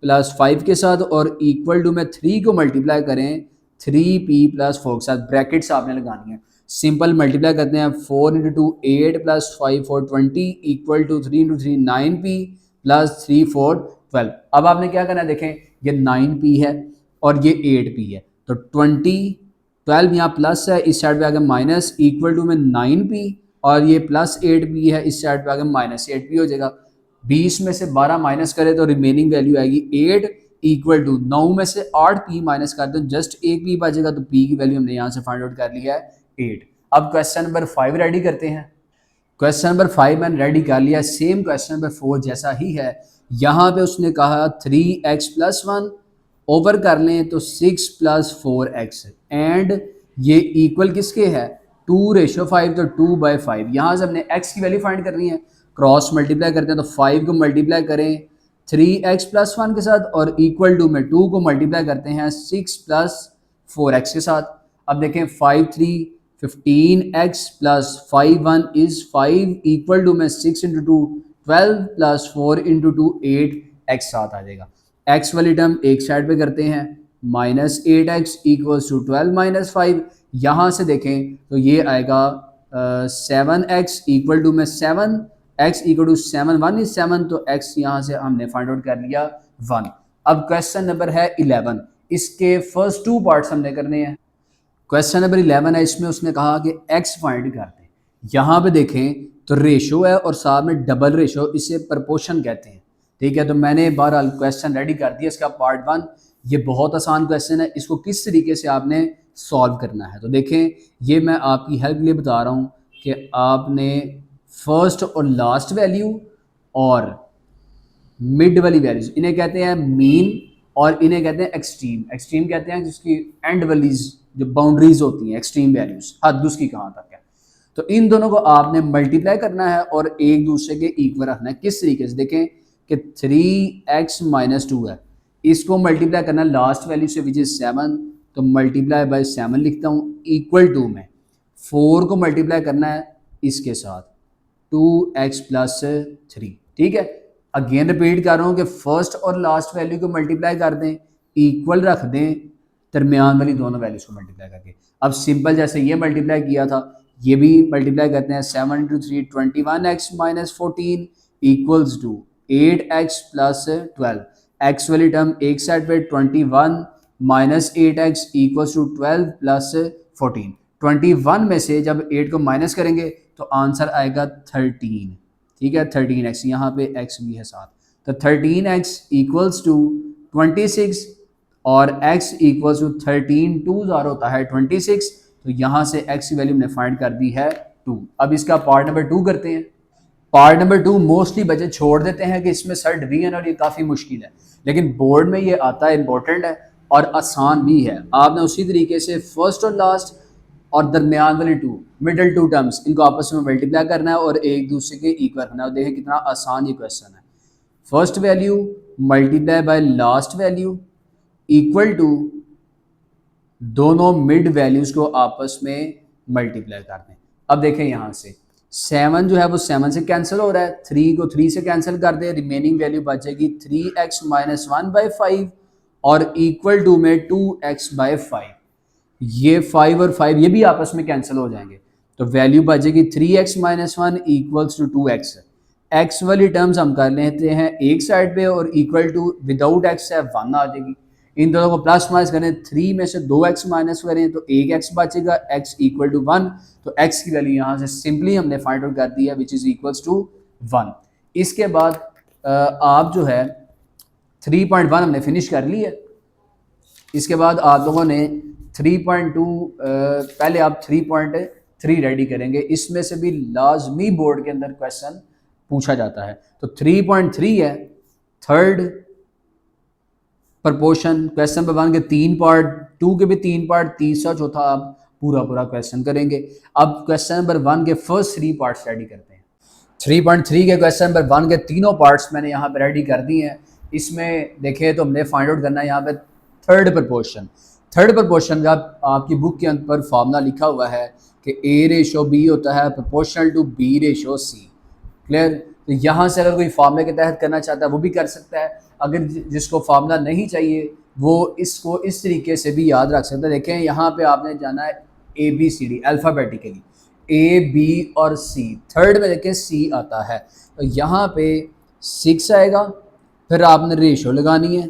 + 5 के साथ, और इक्वल टू में 3 को मल्टीप्लाई करें 3p + 4 के साथ। ब्रैकेट्स आपने लगानी है, सिंपल मल्टीप्लाई करते हैं। 4 × 2 8 + 5 4 20, इक्वल टू 3 × 3 9p + 3 4 12। अब आपने क्या करना है, देखें ये 9p है और ये 8p है, तो 12 यहाँ प्लस है, इस साइड पे आगे माइनस, इक्वल टू में 9p, और ये +8p है, इस साइड पे आगे -8p हो जाएगा। 20 में से 12 माइनस करें तो रिमेनिंग वैल्यू आएगी 8, इक्वल टू 9 में से 8p माइनस कर दो, जस्ट 1p बचेगा, तो p की वैल्यू हमने यहाँ से फाइंड आउट कर लिया है 8। अब क्वेश्चन नंबर 5 रेडी करते हैं। क्वेश्चन नंबर 5 मैंने रेडी कर लिया, सेम क्वेश्चन नंबर 4 जैसा ही है। यहाँ पे उसने कहा 3x + 1 ओवर कर लें तो 6 + 4x, एंड ये इक्वल किसके है 2 रेशो 5, तो 2/5। यहाँ से हमने x की वैल्यू फाइंड करनी है, क्रॉस मल्टीप्लाई करते हैं तो 5 को मल्टीप्लाई करें 3x + 1 के साथ, और इक्वल टू में 2 को मल्टीप्लाई करते हैं 6 + 4x के साथ। अब देखें 5 3 15x + 5 1 is 5, इक्वल टू में 6 × 2 12 + 4 × 2 8x साथ आ जाएगा। x वाली टर्म एक साइड पे करते हैं, -8x = 12 - 5। यहाँ से देखें तो ये आएगा 7x इक्वल टू में 7x इक्वल टू 7 1 इज 7, तो x यहाँ से हमने फाइंड आउट कर लिया 1। अब क्वेश्चन नंबर है 11, इसके फर्स्ट टू पार्ट्स हमने करने हैं। क्वेश्चन नंबर 11 है, इसमें उसने कहा कि x फाइंड कर दें। यहाँ पे देखें तो रेशो है और साथ में डबल रेशो, इसे प्रपोर्शन कहते हैं। ठीक है, तो मैंने बहरहाल क्वेश्चन रेडी कर दिया इसका पार्ट 1। ये बहुत आसान क्वेश्चन है, इसको किस तरीके से आपने सॉल्व करना है। तो देखें, ये मैं आपकी हेल्प के लिए बता रहा हूँ कि आपने फर्स्ट और लास्ट वैल्यू और मिड वाली वैल्यूज, इन्हें कहते हैं मीन और इन्हें कहते हैं एक्सट्रीम। एक्सट्रीम कहते हैं जिसकी एंड वालीज जो बाउंड्रीज होती हैं, एक्सट्रीम वैल्यूज, हद उसकी कहाँ तक है। तो इन दोनों को आपने मल्टीप्लाई करना है और एक दूसरे के इक्वल रखना है। किस तरीके से, देखें कि 3x माइनस 2 है, इसको मल्टीप्लाई करना है लास्ट वैल्यू से विच इज 7, तो मल्टीप्लाई बाय 7 लिखता हूँ, इक्वल टू में 4 को मल्टीप्लाई करना है इसके साथ 2x प्लस 3। ठीक है, अगेन रिपीट कर रहा हूँ कि फर्स्ट और लास्ट वैल्यू को मल्टीप्लाई कर दें, इक्वल रख दें दरमियान वाली दोनों वैल्यूज को मल्टीप्लाई करके। अब सिंपल जैसे ये मल्टीप्लाई किया था, ये भी मल्टीप्लाई करते हैं। 7 × 3 21x minus 14 equals to 8x plus 12। X वाली टर्म एक साइड पे 21 minus 8x equals to 12 plus 14। 21 में से जब 8 को माइनस करेंगे तो आंसर आएगा 13। ठीक है, 13x, यहाँ पे x भी है साथ, तो 13x इक्वल्स टू 26 और x इक्वल्स टू 13 2 ज़ार होता है 26, तो यहाँ से x की वैल्यू हमने फाइंड कर दी है 2। अब इसका पार्ट नंबर 2 करते हैं। पार्ट नंबर 2 मोस्टली बच्चे छोड़ देते हैं कि इसमें सर डिवीजन और ये काफ़ी मुश्किल है, लेकिन बोर्ड में ये आता है, इंपॉर्टेंट है और आसान भी है। आपने उसी तरीके से फर्स्ट और लास्ट और दरमियान वाली मिडल टू टर्म्स, इनको आपस में मल्टीप्लाई करना है और एक दूसरे के इक्वल करना है। देखें कितना आसान ये क्वेश्चन है। First value multiply by last value equal to दोनों मिड वैल्यूज को आपस में मल्टीप्लाई कर दें। अब देखें यहाँ से 7 जो है वो 7 से कैंसिल हो रहा है, 3 को 3 से कैंसिल कर दे, रिमेनिंग वैल्यू बचेगी 3x माइनस 1/5 और इक्वल टू में 2x/5। ये 5 और 5 ये भी आपस में कैंसिल हो जाएंगे, तो वैल्यू बचेगी 3x minus 1 equals to 2x। x वाली टर्म्स हम कर लेते हैं एक साइड पे और इक्वल टू विदाउट x है 1 आ जाएगी। इन दोनों को प्लस माइनस करें, 3 में से 2x माइनस करें तो 1x बचेगा, x इक्वल टू 1, तो x की वैल्यू यहाँ से सिंपली हमने फाइंड आउट कर दी है विच इज़ इक्वल्स टू 1। इसके बाद आप जो है 3.1 हमने फिनिश कर ली है। इसके बाद आप लोगों ने 3.2 पहले आप 3.3 रेडी करेंगे, इसमें से भी लाजमी बोर्ड के अंदर क्वेश्चन पूछा जाता है। तो 3.3 है थर्ड प्रपोर्शन, क्वेश्चन नंबर 1 के 3 पार्ट, 2 के भी 3 पार्ट, तीसरा चौथा आप पूरा क्वेश्चन करेंगे। अब क्वेश्चन नंबर 1 के फर्स्ट 3 पार्ट्स रेडी करते हैं। 3.3 के क्वेश्चन नंबर 1 के तीनों पार्ट्स मैंने यहाँ पे रेडी कर दिए हैं। इसमें देखें तो हमने फाइंड आउट करना है यहाँ पे थर्ड प्रपोर्शन। थर्ड प्रपोर्शन का आपकी बुक के अंदर फार्मूला लिखा हुआ है कि A/B होता है प्रोपोर्शनल टू B/C। क्लियर? तो यहाँ से अगर कोई फार्मूले के तहत करना चाहता है वो भी कर सकता है, अगर जिसको फार्मूला नहीं चाहिए वो इसको इस तरीके से भी याद रख सकता है। देखें यहाँ पे आपने जाना है ABCD अल्फ़ाबेटिकली, A B और C। थर्ड में देखें C आता है, तो यहाँ पे 6 आएगा, फिर आपने रेशो लगानी है,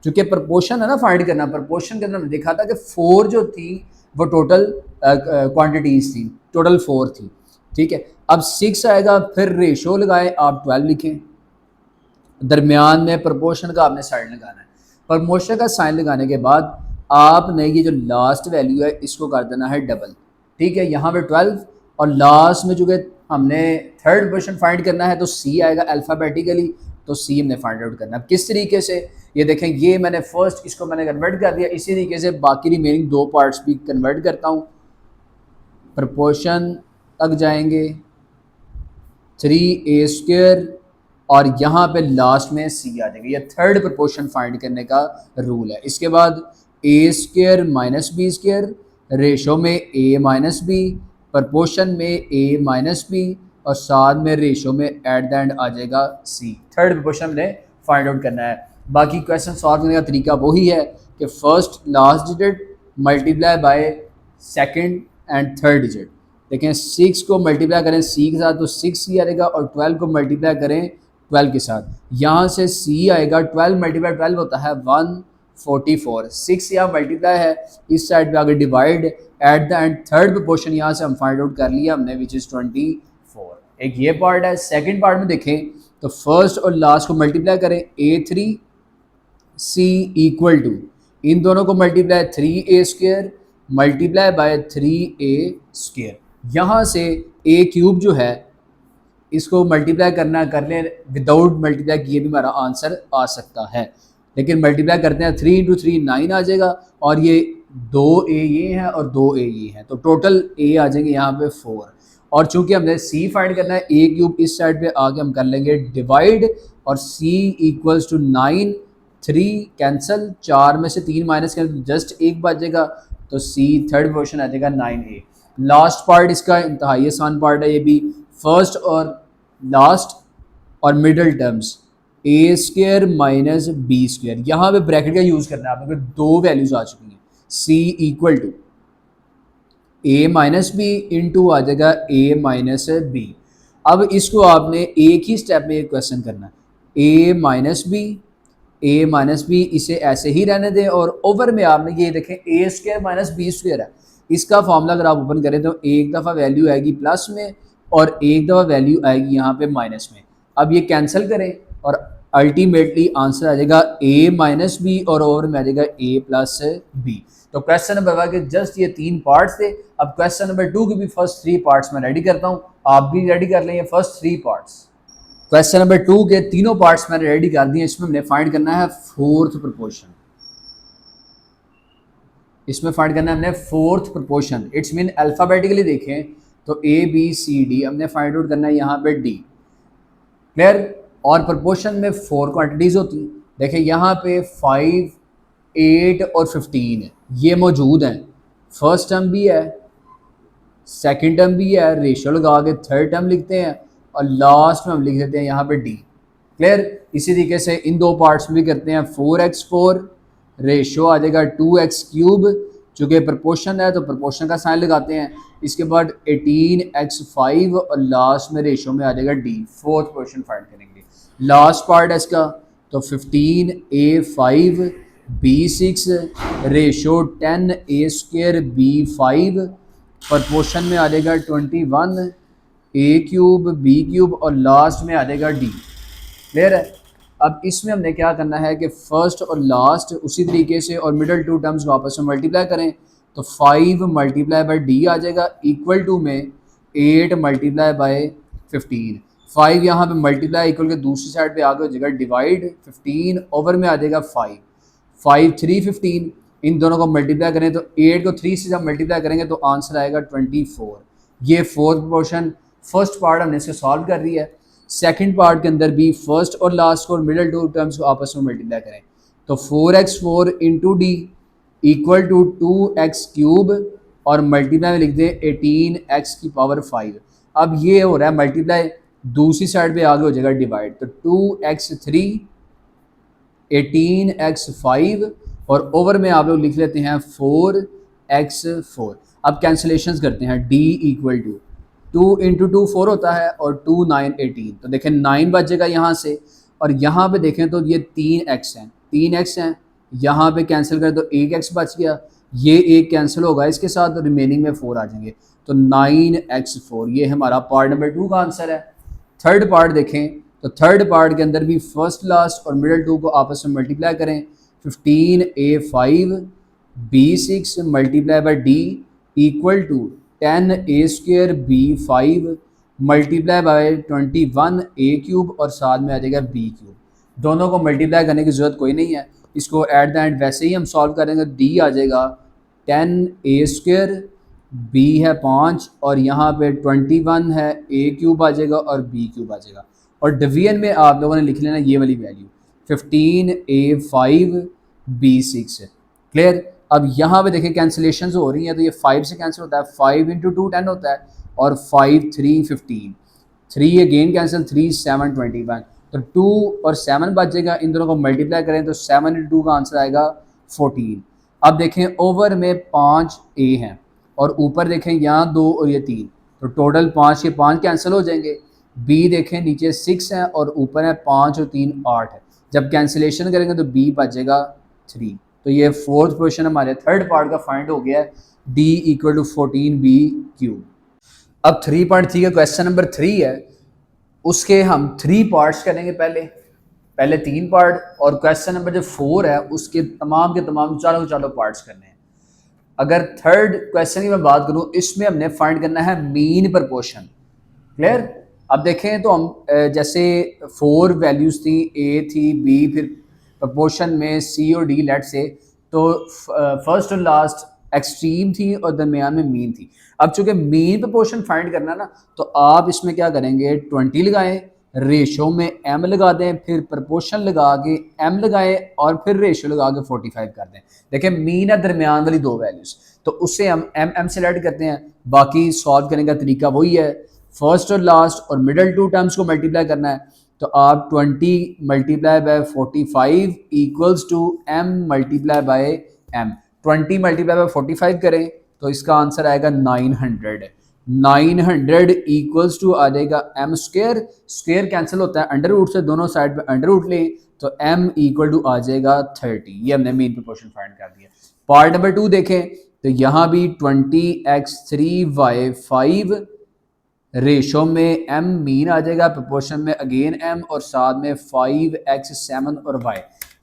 चूँकि प्रपोर्शन है ना फाइंड करना। प्रपोर्शन के अंदर हमने देखा था कि 4 जो थी वो टोटल क्वांटिटीज़ थी, टोटल 4 थी। ठीक है, अब 6 आएगा, फिर रेशो लगाए, आप 12 लिखें, दरमियान में प्रपोर्शन का आपने साइन लगाना है। प्रपोर्शन का साइन लगाने के बाद आपने ये जो लास्ट वैल्यू है इसको कर देना है डबल। ठीक है, यहाँ पे 12 और लास्ट में चूँकि हमने थर्ड पोर्शन फाइंड करना है तो C आएगा अल्फ़ाबेटिकली, तो C हमने फाइंड आउट करना है। किस तरीके से, ये देखें, ये मैंने फर्स्ट इसको मैंने कन्वर्ट कर दिया, इसी तरीके से बाकी रिमेनिंग 2 पार्ट्स भी कन्वर्ट करता हूँ। प्रपोर्शन तक जाएंगे 3a² और यहाँ पे लास्ट में C आ जाएगा। ये थर्ड प्रपोर्शन फाइंड करने का रूल है। इसके बाद a² माइनस b² रेशो में a माइनस b, प्रपोर्शन में a माइनस b और साथ में रेशो में एट द एंड आ जाएगा C। थर्ड प्रपोर्शन हमने फाइंड आउट करना है। बाकी क्वेश्चन सॉल्व करने का तरीका वही है कि first last digit multiply by second and third digit. देखें 6 को मल्टीप्लाई करें सी के साथ तो 6 ही आएगा, और 12 को मल्टीप्लाई करें 12 के साथ, यहाँ से सी आएगा, 12 मल्टीप्लाई 12 होता है 144। 6 यहाँ मल्टीप्लाई है, इस साइड पे आगे divide, eight the and third proportion यहाँ से हम फाइंड आउट कर लिया हमने, विच इज़ 24। एक ये पार्ट है। सेकेंड पार्ट में देखें तो फर्स्ट और लास्ट को मल्टीप्लाई करें, A3 C इक्वल टू, इन दोनों को multiply 3A square multiply by 3A square. यहाँ से A क्यूब जो है इसको मल्टीप्लाई करना कर लें, विदाउट मल्टीप्लाई किए भी हमारा आंसर आ सकता है, लेकिन मल्टीप्लाई करते हैं 3 × 3 9 आ जाएगा, और ये 2A ये है और 2A ये है, तो टोटल A आ जाएंगे यहाँ पे 4। और चूंकि हमने C फाइंड करना है, A क्यूब इस साइड पे आके हम कर लेंगे डिवाइड, और C इक्वल्स टू 9, 3 कैंसिल, 4 में से 3 माइनस करें तो जस्ट 1 बचेगा, तो C थर्ड पोर्शन आ जाएगा 9A। लास्ट पार्ट इसका इंतहाई आसान पार्ट है, ये भी फर्स्ट और लास्ट और middle terms A square minus B square, यहाँ पे ब्रैकेट का यूज़ करना है आपको, दो वैल्यूज़ आ चुकी हैं, C equal to A minus B into आ जाएगा A माइनस बी। अब इसको आपने एक ही स्टेप में एक क्वेश्चन करना है, A माइनस बी इसे ऐसे ही रहने दें, और ओवर में आपने ये देखें A square minus b square है, इसका फॉर्मूला अगर आप ओपन करें तो एक दफ़ा वैल्यू आएगी प्लस में और एक दफ़ा वैल्यू आएगी यहाँ पे माइनस में। अब ये कैंसिल करें और अल्टीमेटली आंसर आ जाएगा A माइनस बी, और ओवर में आ जाएगा A प्लस बी। तो क्वेश्चन नंबर 1 के जस्ट ये 3 पार्ट्स थे। अब क्वेश्चन नंबर 2 के भी फर्स्ट 3 पार्ट्स मैं रेडी करता हूँ, आप भी रेडी कर लें ये फर्स्ट 3 पार्ट्स। क्वेश्चन नंबर 2 के तीनों पार्ट्स मैंने रेडी कर दिए। इसमें हमने फाइंड करना है फोर्थ प्रोपोर्शन, इसमें फाइंड करना है हमने fourth proportion. It's mean alphabetically देखें तो A B C D हमने फाइंड आउट करना है यहाँ पे D, क्लियर। और प्रोपोर्शन में 4 क्वांटिटीज़ होती हैं। देखें यहाँ पे 5, 8 और 15 है, ये मौजूद हैं। फर्स्ट टर्म भी है, सेकंड टर्म भी है, रेशियो लगा के थर्ड टर्म लिखते हैं, और लास्ट में हम लिख देते हैं यहाँ पे D, क्लियर। इसी तरीके से इन दो पार्ट्स में भी करते हैं, 4x4 रेशियो आ जाएगा 2x क्यूब, चूँकि प्रोपोर्शन है तो प्रोपोर्शन का साइन लगाते हैं। इसके बाद 18x5 और लास्ट में रेशियो में आ जाएगा D, फोर्थ प्रोपोर्शन फाइंड करेंगे। लास्ट पार्ट है इसका, तो 15a5 b6 ratio 10a square b5, proportion में आ जाएगा 21a क्यूब b क्यूब, और लास्ट में आ जाएगा D, क्लियर है। अब इसमें हमने क्या करना है कि फर्स्ट और लास्ट उसी तरीके से और मिडल टू टर्म्स को आपस में मल्टीप्लाई करें, तो 5 मल्टीप्लाई बाय D आ जाएगा इक्वल टू में 8 मल्टीप्लाई बाय 15। 5 यहाँ पे मल्टीप्लाई इक्वल के दूसरी साइड पे आगे हो जाएगा डिवाइड, 15 ओवर में आ जाएगा 5, 5 3 15, इन दोनों को मल्टीप्लाई करें तो 8 को 3 से जब मल्टीप्लाई करेंगे तो आंसर आएगा 24। ये फोर्थ प्रोपोर्शन फर्स्ट पार्ट हमने इसको सॉल्व कर दिया है। सेकंड पार्ट के अंदर भी फर्स्ट और लास्ट को और मिडल टू टर्म्स को आपस में मल्टीप्लाई करें, तो 4x4 into d equal to 2x cube, और मल्टीप्लाई में लिख दें 18x की पावर 5। अब ये हो रहा है मल्टीप्लाई, दूसरी साइड पे आगे हो जाएगा डिवाइड, तो 2x3 18x5, और ओवर में आप लोग लिख लेते हैं 4x4। अब कैंसिलेशंस करते हैं, d इक्वल टू 2 इंटू 2 4 होता है, और 2 9 18, तो देखें 9 बचेगा यहाँ से, और यहाँ पे देखें तो ये 3x हैं, 3x हैं, यहाँ पे कैंसिल करें तो 1x बच गया, ये एक कैंसिल होगा इसके साथ, तो रिमेनिंग में 4 आ जाएंगे, तो 9x4 ये हमारा पार्ट नंबर 2 का आंसर है। थर्ड पार्ट देखें तो थर्ड पार्ट के अंदर भी फर्स्ट लास्ट और मिडल टू को आपस में मल्टीप्लाई करें, 15a5 b6 multiply by d equal to 10a square b5 multiply by 21a cube, और साथ में आ जाएगा b क्यूब। दोनों को मल्टीप्लाई करने की ज़रूरत कोई नहीं है, इसको एट द एंड वैसे ही हम सॉल्व करेंगे। d आ जाएगा 10a स्क्वायर, b है 5, और यहाँ पे 21 है, a क्यूब आ जाएगा और b क्यूब आ जाएगा। और डिवीजन में आप लोगों ने लिख लेना ये वाली वैल्यू 15a5 b6, क्लियर। अब यहाँ पे देखें कैंसिलेशन हो रही है, तो ये 5 से कैंसिल होता है, 5 इंटू 2 10 होता है, और 5 3 15, 3 अगेन कैंसिल, 3 7 21, तो 2 और 7 बच जाएगा। इन दोनों को मल्टीप्लाई करें तो 7 इंटू 2 का आंसर आएगा 14। अब देखें ओवर में 5 a हैं और ऊपर देखें यहाँ 2 और ये 3, तो टोटल 5 के 5 कैंसिल हो जाएंगे। बी देखें नीचे 6 है और ऊपर है 5 और 3 8 है। जब कैंसिलेशन करेंगे तो बी बचेगा 3। तो ये फोर्थ क्वेश्चन हमारे थर्ड पार्ट का फाइंड हो गया है, d equal to 14 b cube. अब 3.3 का क्वेश्चन नंबर 3 है, उसके हम 3 पार्ट्स करेंगे। पहले 3 पार्ट और क्वेश्चन नंबर जो 4 है उसके तमाम के तमाम चारों पार्ट्स करने हैं। अगर थर्ड क्वेश्चन की मैं बात करूं, इसमें हमने फाइंड करना है मीन प्रपोर्शन। क्लियर? अब देखें तो हम जैसे 4 वैल्यूज थी, ए थी, बी, फिर प्रपोर्शन में सी और डी लेट से, तो फर्स्ट और लास्ट एक्सट्रीम थी और दरमियान में मीन थी। अब चूंकि मीन प्रपोर्शन फाइंड करना ना, तो आप इसमें क्या करेंगे, 20 लगाएं, रेशो में m लगा दें, फिर प्रपोर्शन लगा के m लगाएं और फिर रेशो लगा के 45 कर दें। देखिए मीन है दरमियान वाली दो वैल्यूज, तो उससे हम m सेलेक्ट करते हैं। बाकी सॉल्व करने का तरीका वही है, फर्स्ट और लास्ट और मिडल टू टर्म्स को मल्टीप्लाई करना है। तो आप 20 multiply by 45 equals to m multiply by m। 20 multiply by 45 करें तो इसका आंसर आएगा 900। 900 इक्वल्स टू आ जाएगा m स्क्वायर, स्क्वायर कैंसिल होता है अंडर रूट से, दोनों साइड पे अंडर रूट लें तो m इक्वल टू आ जाएगा 30। ये हमने मीन प्रोपोर्शन फाइंड कर दिया। पार्ट नंबर 2 देखें तो यहाँ भी 20x3y5 रेशो में m मीन आ जाएगा, प्रोपोर्शन में अगेन m और साथ में 5x7 और y।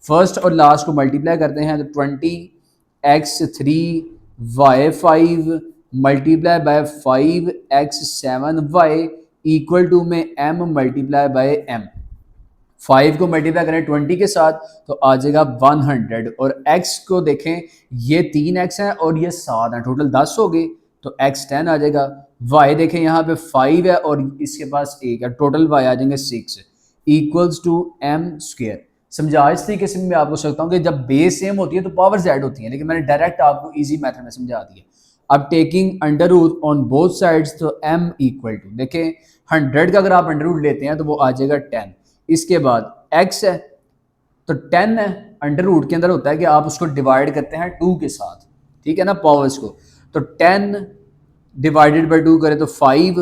फर्स्ट और लास्ट को मल्टीप्लाई करते हैं तो 20x3y5 multiply by 5x7y equal to में m मल्टीप्लाई बाय m। 5 को मल्टीप्लाई करें 20 के साथ तो आ जाएगा 100, और x को देखें ये 3x है और ये 7 है, टोटल 10 हो गए तो x 10 आ जाएगा। y देखें यहाँ पे 5 है और इसके पास 1 है, टोटल y आ जाएंगे 6 इक्वल्स टू m स्क्वायर। समझा इस तरीके से मैं आपको सकता हूँ कि जब बेस सेम होती है तो पावर्स ऐड होती हैं, लेकिन मैंने डायरेक्ट आपको इजी मेथड में समझा दिया। अब taking under root on both sides तो m इक्वल टू, देखें 100 का अगर आप अंडर रूट लेते हैं तो वो आ जाएगा 10। इसके बाद x है तो 10 है, अंडर रूट के अंदर होता है कि आप उसको डिवाइड करते हैं 2 के साथ, ठीक है ना, पावर्स को। तो 10 डिवाइडेड बाई 2 करें तो 5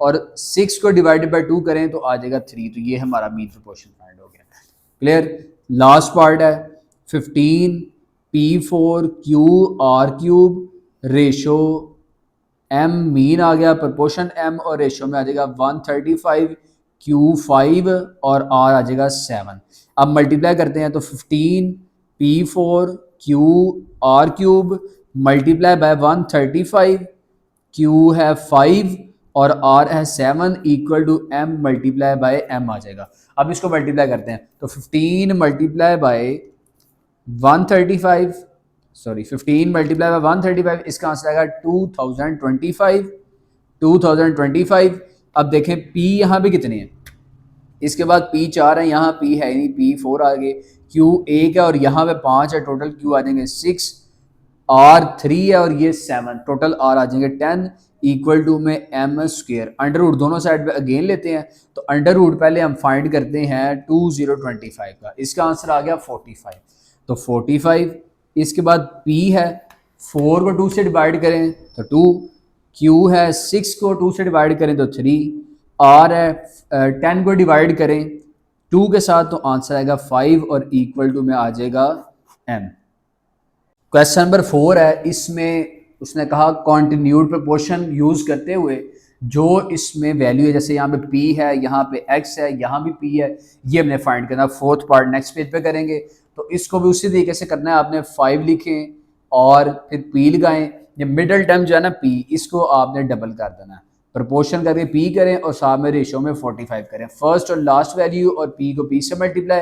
और 6 को डिवाइडेड बाई 2 करें तो आ जाएगा 3। तो ये हमारा मीन प्रोपोर्शन फाइंड हो गया। क्लियर? लास्ट पार्ट है 15 p4 cube ratio m mean आ गया, प्रोपोर्शन m और रेशो में आ जाएगा 135 q5 और r आ जाएगा 7। अब मल्टीप्लाई करते हैं तो 15 p4 cube multiply by 135, q है 5 और r है 7 equal to m multiply by m आ जाएगा। अब इसको मल्टीप्लाई करते हैं तो 15 multiply by 135, sorry 15 multiply by 135, इसका आंसर आएगा 2025। अब देखें p यहाँ पे कितने हैं, इसके बाद p 4 है, यहाँ p है नहीं, p 4 आ गए, q 1 है और यहाँ पे 5 है, टोटल q आ जाएंगे 6, r 3 है और ये 7, टोटल r आ जाएंगे 10 इक्वल टू में m स्क्वायर। अंडर रूट दोनों साइड पे अगेन लेते हैं तो अंडर रूट पहले हम फाइंड करते हैं 2025 का, इसका आंसर आ गया 45। तो 45, इसके बाद p है 4 को 2 से डिवाइड करें तो 2, q है 6 को 2 से डिवाइड करें तो 3, r है 10 को डिवाइड करें 2 के साथ तो आंसर आएगा 5 और इक्वल टू में आ जाएगा m। क्वेश्चन नंबर 4 है, इसमें उसने कहा कॉन्टिन्यूड प्रोपोर्शन यूज करते हुए जो इसमें वैल्यू है, जैसे यहाँ पे p है, यहाँ पे x है, यहाँ भी p है, ये हमने फाइंड करना। फोर्थ पार्ट नेक्स्ट पेज पे करेंगे तो इसको भी उसी तरीके से करना है। आपने 5 लिखें और फिर p लगाएं, ये मिडल टर्म जो है ना p, इसको आपने डबल कर देना है, प्रोपोर्शन करके p करें और साथ में रेशो में 45 करें। फर्स्ट और लास्ट वैल्यू और p को p से मल्टीप्लाई,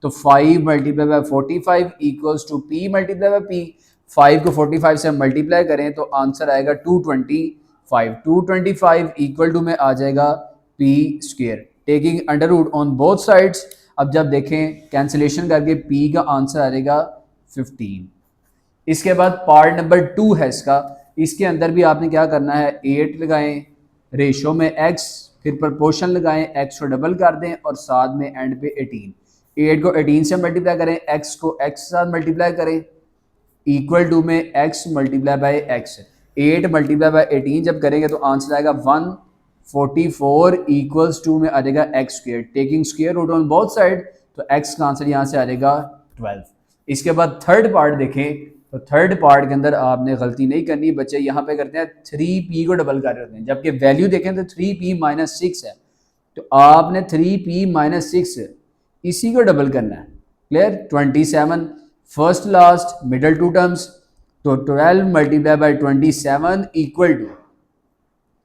तो 5 multiply by 45 equals to p multiply by p। 5 को 45 से मल्टीप्लाई करें तो आंसर आएगा 225 इक्वल टू में आ जाएगा p square, taking under root on both sides. अब जब देखें कैंसिलेशन करके p का आंसर आ जाएगा 15। इसके बाद पार्ट नंबर 2 है इसका, इसके अंदर भी आपने क्या करना है, 8 लगाएं, रेशो में x, फिर प्रोपोर्शन लगाएं, x को डबल कर दें और साथ में एंड पे 18। 8 को 18 से मल्टीप्लाई करें, x को x के साथ मल्टीप्लाई करें इक्वल टू में x multiply by x। 8 multiply by 18 जब करेंगे तो आंसर आएगा 144 इक्वल्स टू में आ जाएगा x square. Taking square root on both side, तो एक्स का आंसर यहाँ से आ जाएगा 12। इसके बाद थर्ड पार्ट देखें, तो थर्ड पार्ट के अंदर आपने गलती नहीं करनी, बच्चे यहाँ पे करते हैं 3p को डबल कर रहे होते हैं, जबकि वैल्यू देखें तो 3p माइनस 6 है, तो आपने 3p माइनस 6 इसी को डबल करना है। Clear? 27 first last middle two terms, तो 12 multiply by 27 equal to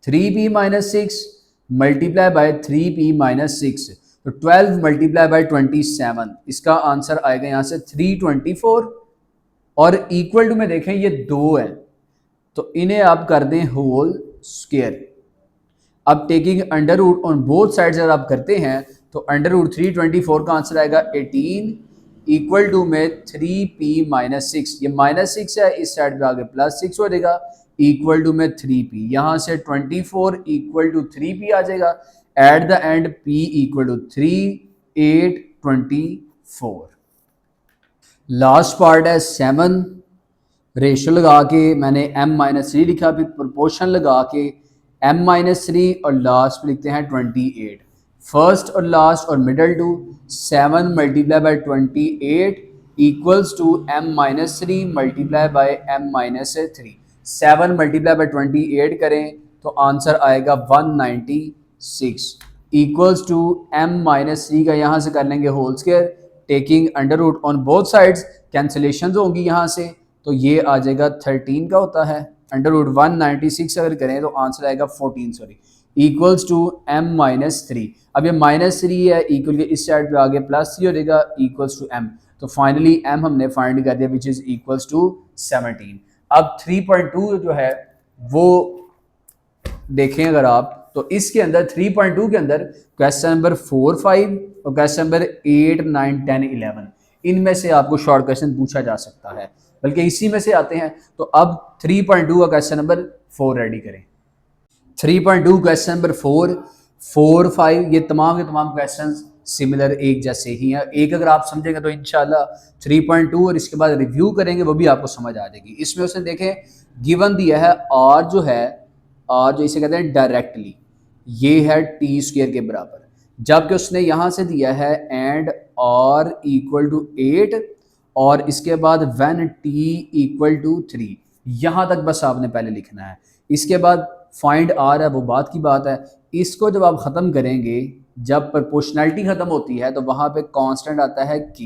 3p minus 6 multiply by 3p minus 6, तो 12 मल्टीप्लाई बाई 27, इसका आंसर आएगा यहाँ से 324। और इक्वल टू में देखें ये 2 है, तो इन्हें आप कर दें होल स्क्वायर। अब taking under root on both sides अगर आप करते हैं तो अंडर रूट 324 का आंसर आएगा 18 इक्वल टू में 3p माइनस 6, ये माइनस 6 है, इस साइड पे आगे प्लस 6 हो जाएगा इक्वल टू में 3p, यहाँ से 24 इक्वल टू 3p आ जाएगा। At the end p equal to 3, 8, 24। Last part है 7, रेशो लगा के मैंने m माइनस 3 लिखा, फिर प्रोपोर्शन लगा के m माइनस 3 और लास्ट पे लिखते हैं 28। फर्स्ट और लास्ट और middle two 7 multiply by 28 equals to m minus 3 multiply by m minus 3। 7 multiply by 28 करें तो आंसर आएगा 196 इक्वल्स टू m माइनस 3 का यहाँ से कर लेंगे whole square, taking under root on both sides, cancellation होंगी यहाँ से, तो ये आ जाएगा 13 का होता है। अंडर रूट 196 अगर करें तो आंसर आएगा 14 sorry equals to m minus 3। अब ये माइनस 3 है, इक्वल के इस साइड पे आगे प्लस 3 हो जाएगा इक्वल्स टू m, तो फाइनली m हमने फाइंड कर दिया विच इज इक्वल्स टू 17। अब 3.2 जो है वो देखें अगर आप, तो इसके अंदर 3.2 के अंदर क्वेश्चन नंबर 4, 5 और क्वेश्चन नंबर 8, 9, 10, 11 इनमें से आपको शॉर्ट क्वेश्चन पूछा जा सकता है, बल्कि इसी में से आते हैं। तो अब 3.2 का क्वेश्चन नंबर 4 रेडी करें। 3.2 क्वेश्चन नंबर 4, 4, 5 ये तमाम के तमाम क्वेश्चन सिमिलर एक जैसे ही हैं। एक अगर आप समझेंगे तो इंशाल्लाह 3.2 और इसके बाद रिव्यू करेंगे वो भी आपको समझ आ जाएगी। इसमें उसने देखें गिवन दिया है r जो है, r जो इसे कहते हैं डायरेक्टली, ये है टी स्क्वायर के बराबर, जबकि उसने यहाँ से दिया है एंड r इक्वल टू 8 और इसके बाद व्हेन t इक्वल टू 3, यहाँ तक बस आपने पहले लिखना है। इसके बाद फाइंड r है, वो बात की बात है। इसको जब आप ख़त्म करेंगे, जब प्रोपोर्शनैलिटी ख़त्म होती है तो वहाँ पे कांस्टेंट आता है k,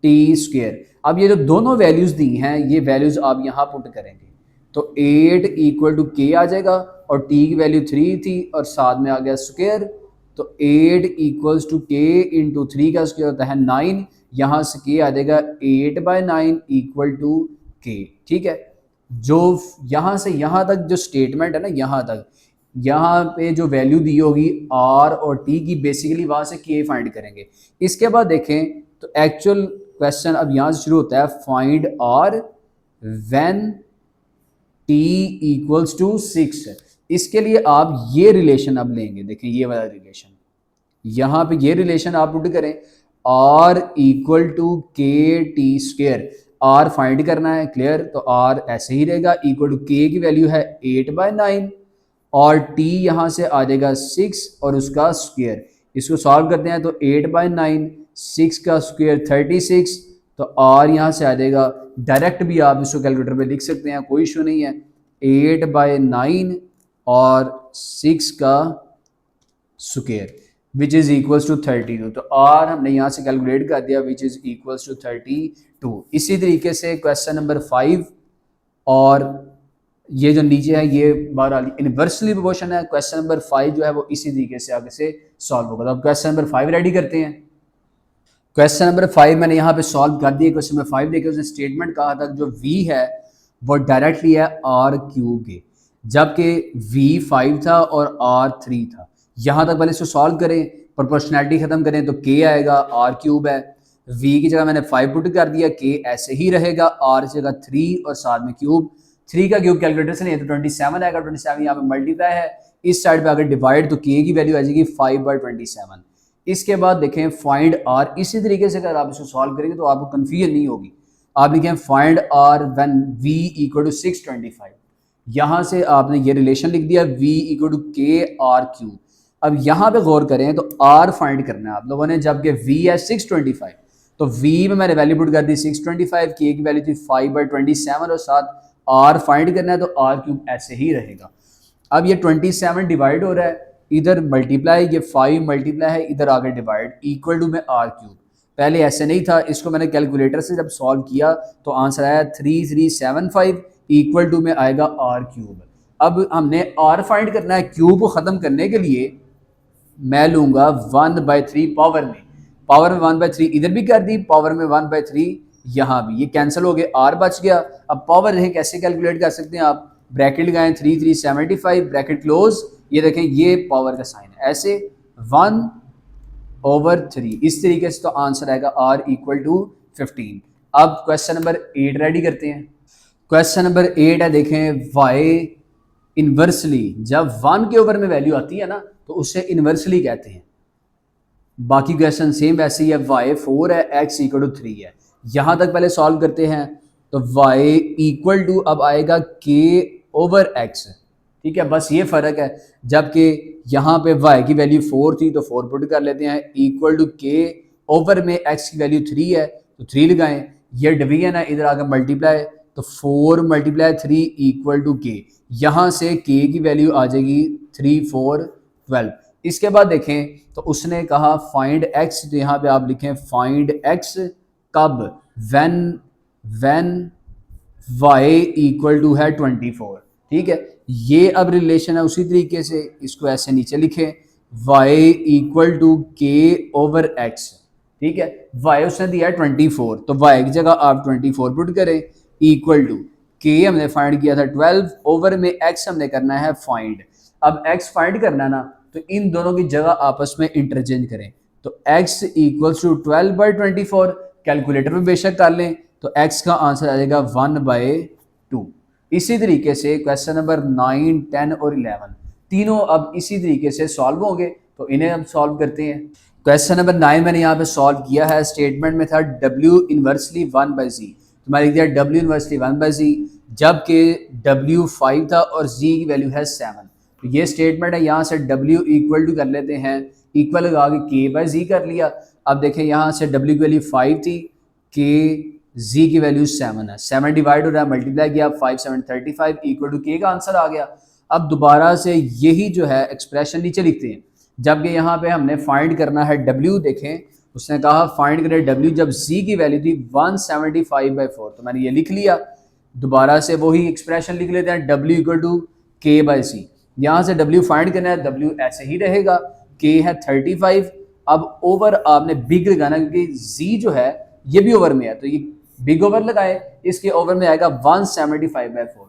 टी स्क्वायर। अब ये जो दोनों वैल्यूज़ दी हैं ये वैल्यूज़ आप यहाँ पुट करेंगे, तो 8 इक्वल टू k आ जाएगा और t की वैल्यू 3 थी और साथ में आ गया स्क्वायर, तो 8 इक्वल्स टू k इंटू 3 का स्क्वायर होता है 9, यहाँ से k आ जाएगा 8/9 इक्वल टू k। ठीक है, जो यहाँ से यहाँ तक जो स्टेटमेंट है ना, यहाँ तक यहाँ पे जो वैल्यू दी होगी r और t की, बेसिकली वहाँ से k फाइंड करेंगे। इसके बाद देखें तो एक्चुअल क्वेश्चन अब यहाँ से शुरू होता है, find r when t equals to 6। इसके लिए आप ये रिलेशन अब लेंगे, देखें ये वाला रिलेशन, यहाँ पे ये रिलेशन आप पुट करें r इक्वल टू के टी स्क्वायर, r फाइंड करना है, क्लियर, तो r ऐसे ही रहेगा इक्वल टू k की वैल्यू है 8/9 और t यहाँ से आ जाएगा 6 और उसका स्क्वायर। इसको सॉल्व करते हैं तो 8/9, 6 का स्क्वायर 36, तो r यहाँ से आ जाएगा, डायरेक्ट भी आप इसको कैलकुलेटर पे लिख सकते हैं, कोई इशू नहीं है, 8/9 और 6 का square which is equals to 32। तो r हमने यहाँ से कैलकुलेट कर दिया विच इज़ इक्वल्स टू 32। इसी तरीके से क्वेश्चन नंबर 5 और ये जो नीचे है ये बहरहाल इनवर्सली प्रोपोर्शन है। क्वेश्चन नंबर 5 जो है वो इसी तरीके से आगे से सॉल्व होगा। तो अब क्वेश्चन नंबर 5 रेडी करते हैं। क्वेश्चन नंबर 5 मैंने यहाँ पे सॉल्व कर दिया। क्वेश्चन नंबर 5 देखिए, उसने स्टेटमेंट कहा था जो v है वो डायरेक्टली है r³ के, जबकि v 5 था और r 3 था। यहाँ तक पहले इसको सॉल्व करें, प्रोपोर्शनैलिटी खत्म करें तो k आएगा, r³ है, v की जगह मैंने 5 पुट कर दिया, k ऐसे ही रहेगा, r की जगह 3 और साथ में क्यूब, 3 का क्यूब कैलकुलेटर से नहीं है तो 27 आएगा, 27 यहाँ पे मल्टीप्लाई है, इस साइड पे अगर डिवाइड तो k की वैल्यू आ जाएगी 5/27। इसके बाद देखें फाइंड r, इसी तरीके से अगर आप इसको सॉल्व करेंगे तो आपको कन्फ्यूजन नहीं होगी। आप लिखें find r when v equal to 625। यहाँ से आपने ये रिलेशन लिख दिया v equal to k r cube. अब यहाँ पे गौर करें तो r फाइंड करना है आप लोगों ने, जबकि v है 625, तो v में मैंने वैल्यू पुट कर दी 625, k की वैल्यू थी 5/27 और साथ r फाइंड करना है तो r क्यूब ऐसे ही रहेगा। अब ये 27 डिवाइड हो रहा है, इधर मल्टीप्लाई, ये 5 मल्टीप्लाई है, इधर आगे डिवाइड, इक्वल टू में आर क्यूब। पहले ऐसे नहीं था, इसको मैंने कैलकुलेटर से जब सॉल्व किया तो आंसर आया 3375 इक्वल टू में आएगा आर क्यूब। अब हमने आर फाइंड करना है, क्यूब को ख़त्म करने के लिए मैं लूँगा 1/3 पावर में, पावर में 1/3 इधर भी कर दी, पावर में 1/3 यहाँ भी, ये कैंसिल हो गए, आर बच गया। अब पावर देखें कैसे कैलकुलेट कर सकते हैं आप, ब्रैकेट लगाएं 3375 ब्रैकेट क्लोज, ये देखें ये पावर का साइन है, ऐसे 1/3 इस तरीके से, तो आंसर आएगा r इक्वल टू 15। अब क्वेश्चन नंबर 8 रेडी करते हैं। क्वेश्चन नंबर 8 है, देखें y इन्वर्सली, जब 1 के ओवर में वैल्यू आती है ना तो उसे इन्वर्सली कहते हैं। बाकी क्वेश्चन सेम वैसे ही है, y 4 है, x इक्वल टू 3 है। यहाँ तक पहले सॉल्व करते हैं, तो y इक्वल टू अब आएगा k ओवर x, ठीक है, बस ये फ़र्क है, जबकि यहाँ पे y की वैल्यू 4 थी तो 4 पुट कर लेते हैं, इक्वल टू k ओवर में x की वैल्यू 3 है तो 3 लगाएं, ये डिवीजन है, इधर आकर मल्टीप्लाई, तो 4 मल्टीप्लाई 3 इक्वल टू k, यहाँ से k की वैल्यू आ जाएगी 3 4 12। इसके बाद देखें तो उसने कहा फाइंड x, तो यहाँ पे आप लिखें फाइंड x कब, व्हेन y इक्वल टू है 24, ठीक है। ये अब रिलेशन है, उसी तरीके से इसको ऐसे नीचे लिखें, y इक्वल टू के ओवर x, ठीक है। y उसने दिया है 24, तो y की जगह आप 24 पुट करें, इक्वल टू k हमने फाइंड किया था 12, ओवर में x हमने करना है फाइंड। अब x फाइंड करना है ना, तो इन दोनों की जगह आपस में इंटरचेंज करें, तो x इक्वल्स टू 12/24, कैलकुलेटर में बेशक कर लें, तो x का आंसर आ जाएगा 1/2। इसी तरीके से क्वेश्चन नंबर 9, 10 और 11 तीनों अब इसी तरीके से सॉल्व होंगे, तो इन्हें हम सॉल्व करते हैं। क्वेश्चन नंबर 9 मैंने यहाँ पे सॉल्व किया है, स्टेटमेंट में था w इनवर्सली 1/z, तो मैंने लिख दिया w इनवर्सली 1/z, जबकि w 5 था और z की वैल्यू है 7, तो ये स्टेटमेंट है। यहाँ से w इक्वल टू कर लेते हैं, इक्वल लगा के k/z कर लिया। अब देखें यहाँ से w की वैल्यू 5 थी, k z की वैल्यू 7 है, 7 डिवाइड हो रहा है, मल्टीप्लाई किया, 5 7 35 इक्वल टू k का आंसर आ गया। अब दोबारा से यही जो है एक्सप्रेशन नीचे लिखते हैं, जबकि यहाँ पे हमने फाइंड करना है w, देखें उसने कहा फाइंड करें w जब z की वैल्यू थी 175/4, तो मैंने ये लिख लिया। दोबारा से वही एक्सप्रेशन लिख लेते हैं, w इक्वल टू k/z, यहाँ से w फाइंड करना है, w ऐसे ही रहेगा, k है 35। अब ओवर आपने बिग लगाना, क्योंकि z जो है ये भी ओवर में है, तो ये बिग ओवर लगाए, इसके ओवर में आएगा 175/4।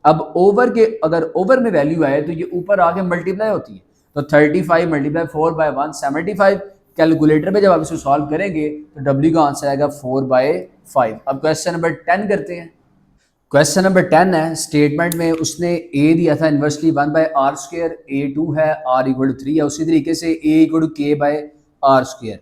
अब ओवर के अगर ओवर में वैल्यू आए तो ये ऊपर आके मल्टीप्लाई होती है, तो 35 मल्टीप्लाई 4/175, कैलकुलेटर पे जब आप इसको सॉल्व करेंगे तो w का आंसर आएगा 4/5। अब क्वेश्चन नंबर 10 करते हैं। क्वेश्चन नंबर 10 है, स्टेटमेंट में उसने a दिया था इन्वर्सली 1/r², a2 है, r इक्वल टू 3 है, उसी तरीके से a equal to k/r²,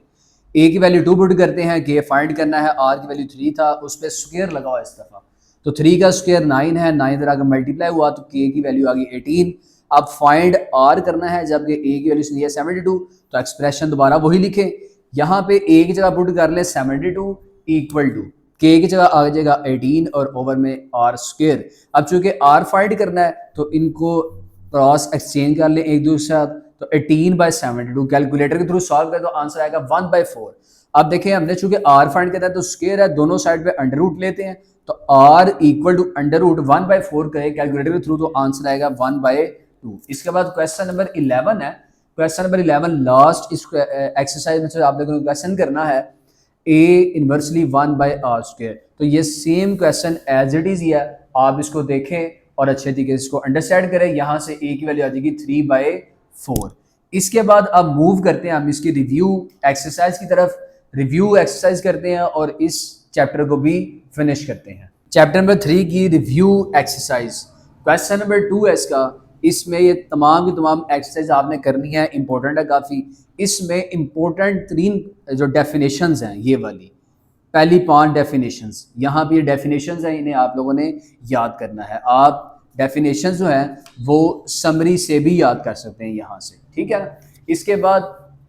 a की वैल्यू 2 पुट करते हैं, k फाइंड करना है, r की वैल्यू 3 था, उस पर स्क्वायर लगा हुआ इस दफ़ा, तो 3 का स्क्वायर 9 है, 9 इधर आकर मल्टीप्लाई हुआ तो k की वैल्यू आ गई 18। अब फाइंड r करना है, जबकि a की वैल्यू है 72, तो एक्सप्रेशन दोबारा वही लिखें, यहाँ पे a की जगह पुट कर लें 72 इक्वल टू k की जगह आ जाएगा 18 और ओवर में r²। अब चूंकि r फाइंड करना है तो इनको क्रॉस एक्सचेंज कर लें एक दूसरे साथ, तो 18/72 कैलकुलेटर के थ्रू सॉल्व करें तो आंसर आएगा 1/4। अब देखें हमने चूंकि r फाइंड करना है तो स्क्वायर है, दोनों साइड पे अंडर रूट लेते हैं, तो r equal to under root 1/4 करें कैलकुलेटर के थ्रू तो आंसर आएगा 1/2। इसके बाद क्वेश्चन नंबर 11 है। क्वेश्चन नंबर 11 लास्ट इस एक्सरसाइज में से आप लोगों को क्वेश्चन करना है a इनवर्सली 1/r², तो ये same question as it is ही है, आप इसको देखें और अच्छे तरीके से इसको अंडरस्टैंड करें। यहाँ से a की वैल्यू आ जाएगी 3/4। इसके बाद अब मूव करते हैं हम इसकी रिव्यू एक्सरसाइज की तरफ, रिव्यू एक्सरसाइज करते हैं और इस चैप्टर को भी फिनिश करते हैं। चैप्टर नंबर 3 की रिव्यू एक्सरसाइज, क्वेश्चन नंबर 2 है इसका, इसमें ये तमाम की तमाम एक्सरसाइज आपने करनी है, इंपॉर्टेंट है काफ़ी। इसमें इंपॉर्टेंट 3 जो डेफिनेशंस हैं, ये वाली पहली 5 डेफिनेशंस, यहाँ पे ये डेफिनेशंस हैं, इन्हें आप लोगों ने याद करना है। आप डेफिनेशन जो है वो समरी से भी याद कर सकते हैं यहाँ से, ठीक है ना। इसके बाद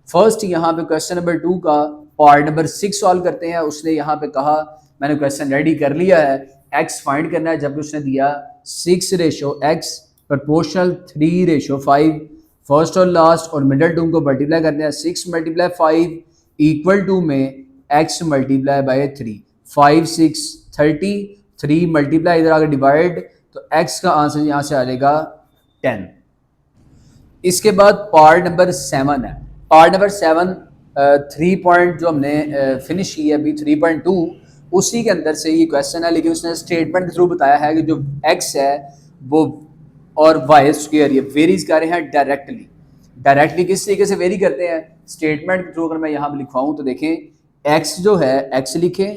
फर्स्ट यहाँ पे क्वेश्चन नंबर 2 का पार्ट नंबर 6 सॉल्व करते हैं। उसने यहाँ पे कहा मैंने क्वेश्चन रेडी कर लिया है, एक्स फाइंड करना है, जबकि उसने दिया 6:x प्रपोर्शनल 3:5। फर्स्ट और लास्ट और मिडल टर्म को मल्टीप्लाई करते हैं, 6 × 5 इक्वल टू में x मल्टीप्लाई बाय 3, 5 6 30, 3 मल्टीप्लाई इधर आगे डिवाइड, तो x का आंसर यहाँ से आ जाएगा 10। इसके बाद पार्ट नंबर 7 है। पार्ट नंबर 7 3 पॉइंट जो हमने फिनिश की है अभी 3.2 उसी के अंदर से ये क्वेश्चन है, लेकिन उसने स्टेटमेंट के थ्रू बताया है कि जो x है वो और वाई स्क्वायर ये वेरीज कर रहे हैं डायरेक्टली। डायरेक्टली किस तरीके से वेरी करते हैं, स्टेटमेंट के थ्रू अगर मैं यहाँ लिखवाऊँ तो देखें x जो है x लिखें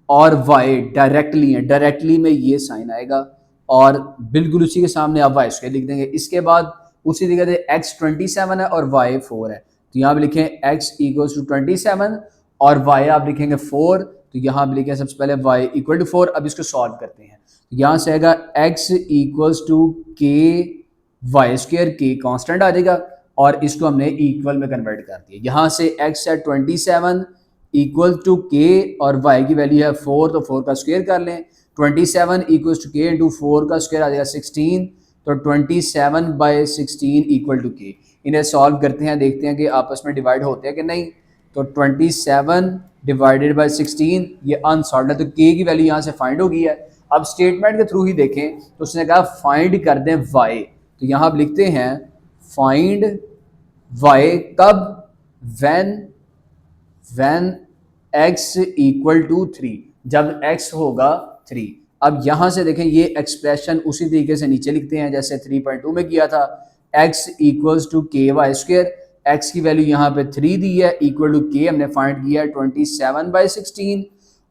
और y डायरेक्टली है, डायरेक्टली में ये साइन आएगा और बिल्कुल उसी के सामने आप वाई स्क्वायर लिख देंगे। इसके बाद उसी जगह से x 27 है और y 4 है, तो यहाँ पे लिखें x = 27 और y आप लिखेंगे 4, तो यहाँ पे लिखें सबसे पहले y = 4। अब इसको सॉल्व करते हैं, तो यहाँ से आएगा x = k y², k constant आ जाएगा और इसको हमने इक्वल में कन्वर्ट कर दिया। यहाँ से x है 27 = k और y की वैल्यू है 4, तो 4 का स्क्वायर कर लें, 27 = k × 4 का स्क्वायर आ जाएगा 16, तो 27/16 = k। इन्हें सॉल्व करते हैं, देखते हैं कि आपस में डिवाइड होते हैं कि नहीं। तो 27 / 16 ये अनसॉल्व है, तो k की वैल्यू यहाँ से फाइंड हो गई है। अब स्टेटमेंट के थ्रू ही देखें तो उसने कहा फाइंड कर दें y, तो यहाँ आप लिखते हैं फाइंड y कब, when x = 3, जब x होगा 3। अब यहाँ से देखें ये एक्सप्रेशन उसी तरीके से नीचे लिखते हैं जैसे 3.2 में किया था, x = k y², x की वैल्यू यहाँ पे 3 दी है, इक्वल टू k हमने फाइंड किया 27/16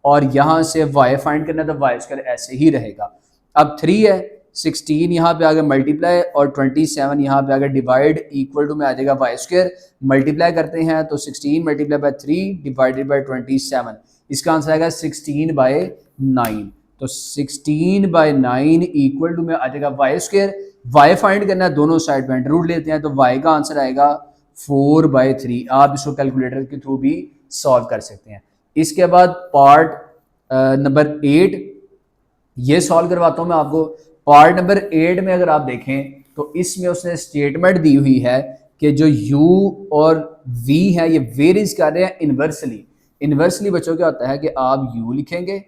और यहाँ से y फाइंड करना, तो y² ऐसे ही रहेगा। अब 3 है, 16 यहाँ पे आगे मल्टीप्लाई और 27 यहाँ पे आगे डिवाइड, इक्वल टू में आ जाएगा y²। मल्टीप्लाई करते हैं तो 16 × 3 / 27, इसका आंसर आएगा 16/9, तो 16/9 इक्वल टू में आ जाएगा y²। y फाइंड करना है, दोनों साइड पे अंडर रूट लेते हैं, तो y का आंसर आएगा 4/3। आप इसको कैलकुलेटर के थ्रू भी सॉल्व कर सकते हैं। इसके बाद पार्ट नंबर 8 ये सॉल्व करवाता हूँ मैं आपको। पार्ट नंबर 8 में अगर आप देखें तो इसमें उसने स्टेटमेंट दी हुई है कि जो u और v है ये वेरीज कर रहे हैं इन्वर्सली। इन्वर्सली बच्चों क्या होता है कि आप u लिखेंगे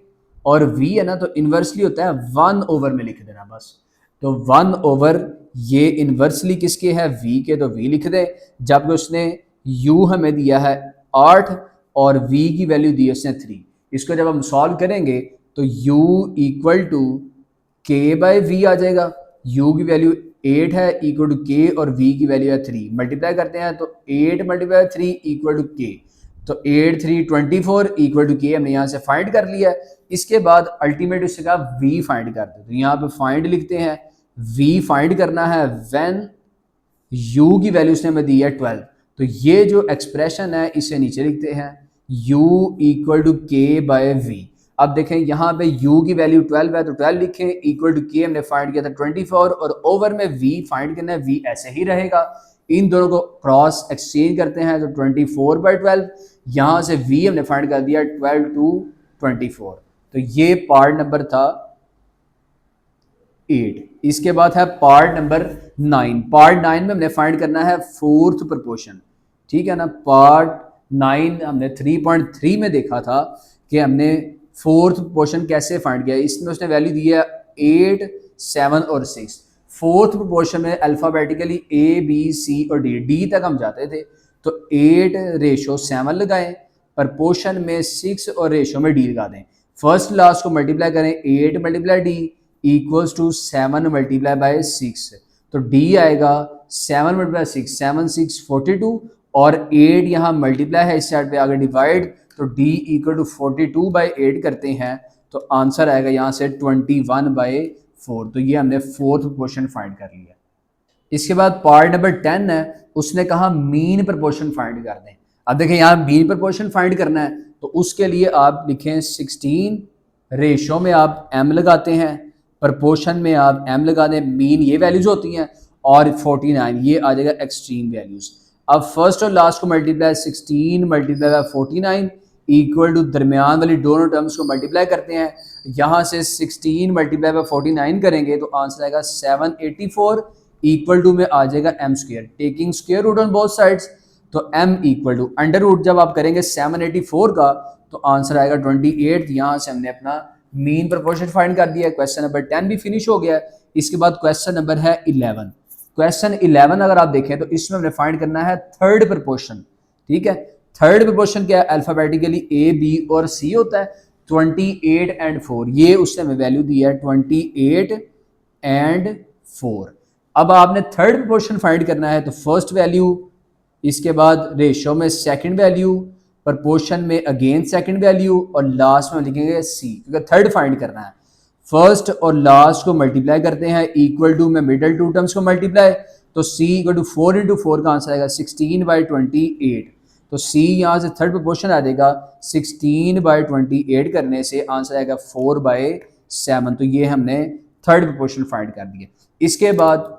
और v है ना, तो इन्वर्सली होता है 1/, में लिख देना बस। तो 1/, ये इन्वर्सली किसके है, v के, तो v लिख दें। जबकि उसने u हमें दिया है 8 और v की वैल्यू दी है उसने 3। इसको जब हम सॉल्व करेंगे तो u = k/v आ जाएगा। u की वैल्यू 8 है, इक्वल टू k और v की वैल्यू है 3। मल्टीप्लाई करते हैं तो 8 × 3 = k, तो 8 3 24 इक्वल टू k हमने यहाँ से फाइंड कर लिया। इसके बाद अल्टीमेट उससे कहा v फाइंड कर दो, तो यहाँ पे फाइंड लिखते हैं, v फाइंड करना है व्हेन u की वैल्यू उसने हमें दी है 12। तो ये जो एक्सप्रेशन है इसे नीचे लिखते हैं u = k/v। अब देखें यहाँ पे u की वैल्यू 12 है, तो 12 लिखें, इक्वल टू k हमने फाइंड किया था 24 और ओवर में v फाइंड करना है, v ऐसे ही रहेगा। इन दोनों को क्रॉस एक्सचेंज करते हैं तो 24/12, यहाँ से v हमने फाइंड कर दिया 12 to 24। तो ये पार्ट नंबर था 8। इसके बाद है पार्ट नंबर 9। पार्ट 9 में हमने फाइंड करना है 4th प्रोपोर्शन, ठीक है ना। पार्ट 9 हमने 3.3 में देखा था कि हमने 4th प्रोपोर्शन कैसे फाइंड किया। इसमें उसने वैल्यू दी है 8 7 और 6। 4th प्रोपोर्शन में अल्फ़ाबेटिकली a b c और d तक हम जाते थे, तो 8:7 लगाएं, प्रपोर्शन में 6 और रेशो में d लगा दें। फर्स्ट लास्ट को मल्टीप्लाई करें, 8 × d इक्वल्स टू 7 × 6, तो d आएगा 7 × 6, 7 6 42 और 8 यहाँ मल्टीप्लाई है, इस साइड पे आगे डिवाइड, तो d = 42/8 करते हैं, तो आंसर आएगा यहाँ से 21/4। तो ये हमने 4th प्रोपोर्शन फाइंड कर लिया। इसके बाद पार्ट नंबर 10 है, उसने कहा मीन प्रोपोर्शन फाइंड कर दें। अब देखें यहाँ मीन प्रोपोर्शन फाइंड करना है, तो उसके लिए आप लिखें 16 रेशो में आप m लगाते हैं प्रपोर्शन में आप m लगा दें, मीन ये वैल्यूज होती हैं और 49 ये आ जाएगा एक्सट्रीम वैल्यूज। अब फर्स्ट और लास्ट को multiply 16 multiply by 49 equal to दरमियान वाली दोनों टर्म्स को मल्टीप्लाई करते हैं। यहाँ से 16 मल्टीप्लाई बाय 49 करेंगे तो आंसर आएगा 784 इक्वल टू में आ जाएगा m square, taking square root on both sides. तो m equal to under root जब आप करेंगे 784 का तो आंसर आएगा 28। यहाँ से हमने अपना मीन प्रपोर्शन फाइंड कर दिया है। क्वेश्चन नंबर 10 भी फिनिश हो गया है। इसके बाद क्वेश्चन नंबर है 11। क्वेश्चन 11 अगर आप देखें तो इसमें हमने फाइंड करना है थर्ड प्रपोर्शन। ठीक है, थर्ड प्रपोर्शन क्या है, अल्फाबेटिकली ए बी और सी होता है। 28 एंड 4 ये उससे हमें वैल्यू दी है 28 एंड 4। अब आपने थर्ड प्रपोर्शन फाइंड करना है तो फर्स्ट वैल्यू, इसके बाद रेशो में सेकंड वैल्यू, प्रपोर्शन में अगेन सेकंड वैल्यू और लास्ट में लिखेंगे सी, क्योंकि थर्ड फाइंड करना है। फर्स्ट और लास्ट को मल्टीप्लाई करते हैं, इक्वल टू में मिडल टू टर्म्स को मल्टीप्लाई, तो सी इक्वल टू 4 इंटू 4 का आंसर आएगा 16/28। तो सी यहाँ से थर्ड प्रपोर्शन आ जाएगा, 16/28 करने से आंसर आएगा 4/7। तो ये हमने थर्ड प्रपोर्शन फाइंड कर दिया। इसके बाद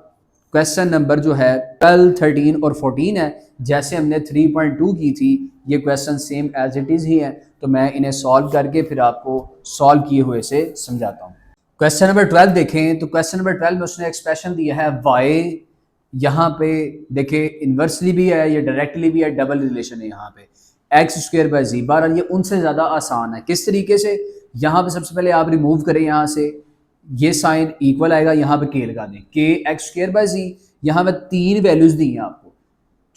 क्वेश्चन नंबर जो है 12, 13 और 14 है। जैसे हमने 3.2 की थी, ये question same as it is ही है, तो मैं इन्हें सॉल्व करके फिर आपको सॉल्व किए हुए से समझाता हूँ। क्वेश्चन नंबर 12 देखें तो क्वेश्चन नंबर 12 में उसने एक्सप्रेशन दिया है y, यहाँ पे देखें इन्वर्सली भी है, ये डायरेक्टली भी है, डबल रिलेशन है यहाँ पे x²/z बार, और ये उनसे ज़्यादा आसान है। किस तरीके से, यहाँ पे सबसे पहले आप रिमूव करें, यहाँ से ये साइन इक्वल आएगा, यहाँ पे k लगा दें, k x²/z। यहाँ पे तीन वैल्यूज दी हैं आपको,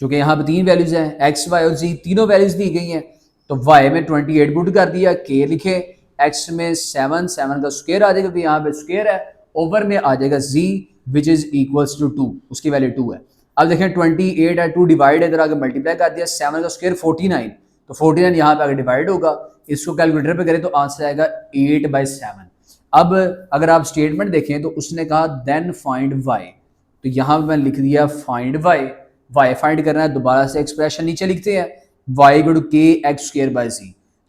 चूँकि यहाँ पे तीन वैल्यूज हैं, x, y और z तीनों वैल्यूज दी गई हैं। तो y में 28 पुट कर दिया, k लिखे, x में 7 का स्क्वायर आ जाएगा, यहाँ पे स्क्वायर है, ओवर में आ जाएगा z which is equals to 2, उसकी वैल्यू 2 है। अब देखें 28 है, 2 डिवाइड इधर आगे मल्टीप्लाई कर दिया, 7 का स्क्वायर 49, तो 49 यहाँ पे आगे डिवाइड होगा, इसको कैलकुलेटर पे करें तो आंसर आएगा 8/7। अब अगर आप स्टेटमेंट देखें तो उसने कहा देन फाइंड y, तो यहाँ पे मैंने लिख दिया फाइंड y फाइंड करना है, दोबारा से एक्सप्रेशन नीचे लिखते हैं, y = k x²/z।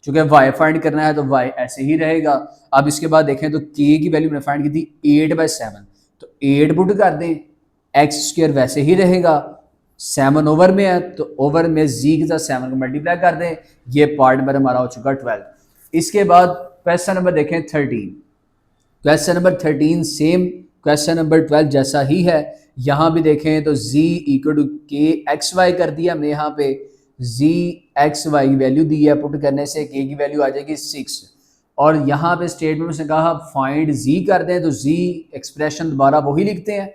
चूंकि y फाइंड करना है तो y ऐसे ही रहेगा। अब इसके बाद देखें तो k की वैल्यू मैंने फाइंड की थी 8/7, तो 8 पुट कर दें, x² वैसे ही रहेगा, 7 ओवर में है तो ओवर में z के साथ 7 को मल्टीप्लाई कर दें, ये पार्ट नंबर हमारा हो चुका 12। इसके बाद क्वेश्चन नंबर देखें 13। Question number 13 same question number 12 जैसा ही है। यहाँ भी देखें तो z = k xy कर दिया हमने, यहाँ पे z xy की वैल्यू दी है, पुट करने से k की वैल्यू आ जाएगी 6। और यहाँ पे स्टेटमेंट से कहा फाइंड z कर दें, तो z एक्सप्रेशन दोबारा वही लिखते हैं,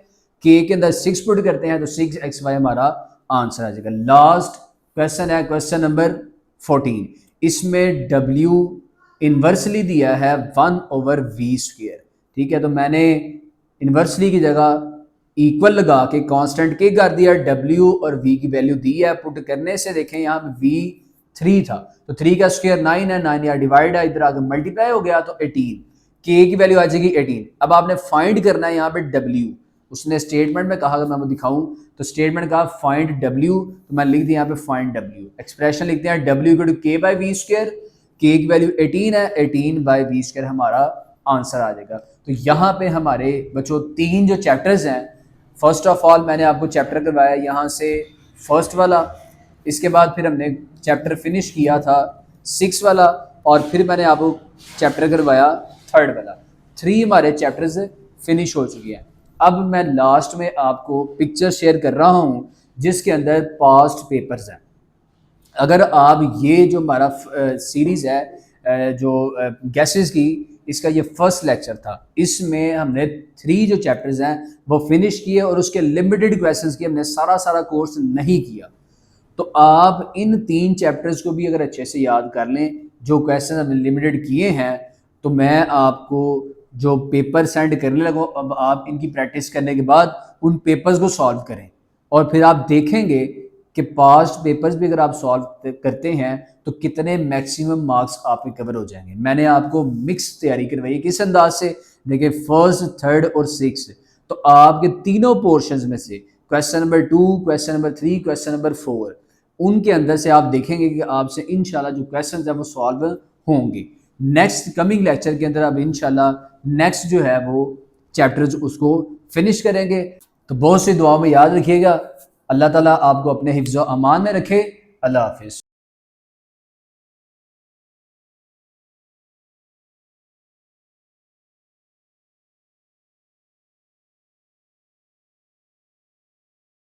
k के अंदर 6 पुट करते हैं तो 6xy हमारा आंसर आ जाएगा। लास्ट क्वेश्चन है क्वेश्चन नंबर 14। इसमें w इन्वर्सली दिया है 1/v²। ठीक है, तो मैंने इन्वर्सली की जगह इक्वल लगा के कांस्टेंट k कर दिया, w और v की वैल्यू दी है, पुट करने से देखें यहाँ पे v 3 था, तो 3 का स्क्वायर 9 है, 9 यहाँ डिवाइड है, इधर आगे मल्टीप्लाई हो गया तो 18, k की वैल्यू आ जाएगी 18। अब आपने फाइंड करना है यहाँ पे w, उसने स्टेटमेंट में कहा, मैं दिखाऊं तो स्टेटमेंट कहा फाइंड w, तो मैं लिख दिया यहाँ पे फाइंड w, एक्सप्रेशन लिखते हैं w = k/v², k की वैल्यू 18 है, 18/v² हमारा आंसर आ जाएगा। तो यहाँ पे हमारे बच्चों तीन जो चैप्टर्स हैं, फर्स्ट ऑफ ऑल मैंने आपको चैप्टर करवाया यहाँ से फर्स्ट वाला, इसके बाद फिर हमने चैप्टर फिनिश किया था 6 वाला, और फिर मैंने आपको चैप्टर करवाया 3rd वाला। 3 हमारे चैप्टर्स फिनिश हो चुके हैं। अब मैं लास्ट में आपको पिक्चर शेयर कर रहा हूँ जिसके अंदर पास्ट पेपर्स हैं। अगर आप ये जो हमारा सीरीज़ है जो गैसेस की, इसका ये फर्स्ट लेक्चर था, इसमें हमने 3 जो चैप्टर्स हैं वो फिनिश किए और उसके लिमिटेड क्वेश्चंस किए, हमने सारा कोर्स नहीं किया। तो आप इन 3 चैप्टर्स को भी अगर अच्छे से याद कर लें, जो क्वेश्चन हमने लिमिटेड किए हैं, तो मैं आपको जो पेपर सेंड करने लगूँ, अब आप इनकी प्रैक्टिस करने के बाद उन पेपर्स को सॉल्व करें, और फिर आप देखेंगे कि पास्ट पेपर्स भी अगर आप सॉल्व करते हैं तो कितने मैक्सिमम मार्क्स आपके कवर हो जाएंगे। मैंने आपको मिक्स तैयारी करवाई है, किस अंदाज से, देखिए 1st, 3rd और 6th, तो आपके तीनों पोर्शंस में से question number 2, question number 3, question number 4, उनके अंदर से आप देखेंगे कि आपसे इंशाल्लाह जो क्वेश्चन है वो सॉल्व होंगे। नेक्स्ट कमिंग लेक्चर के अंदर अब इंशाल्लाह नेक्स्ट जो है वो चैप्टर्स उसको फिनिश करेंगे। तो बहुत सी दुआओं में याद रखिएगा। अल्लाह ताला आपको अपने हिफ्ज़ व अमान में रखे। अल्लाह हाफिज़।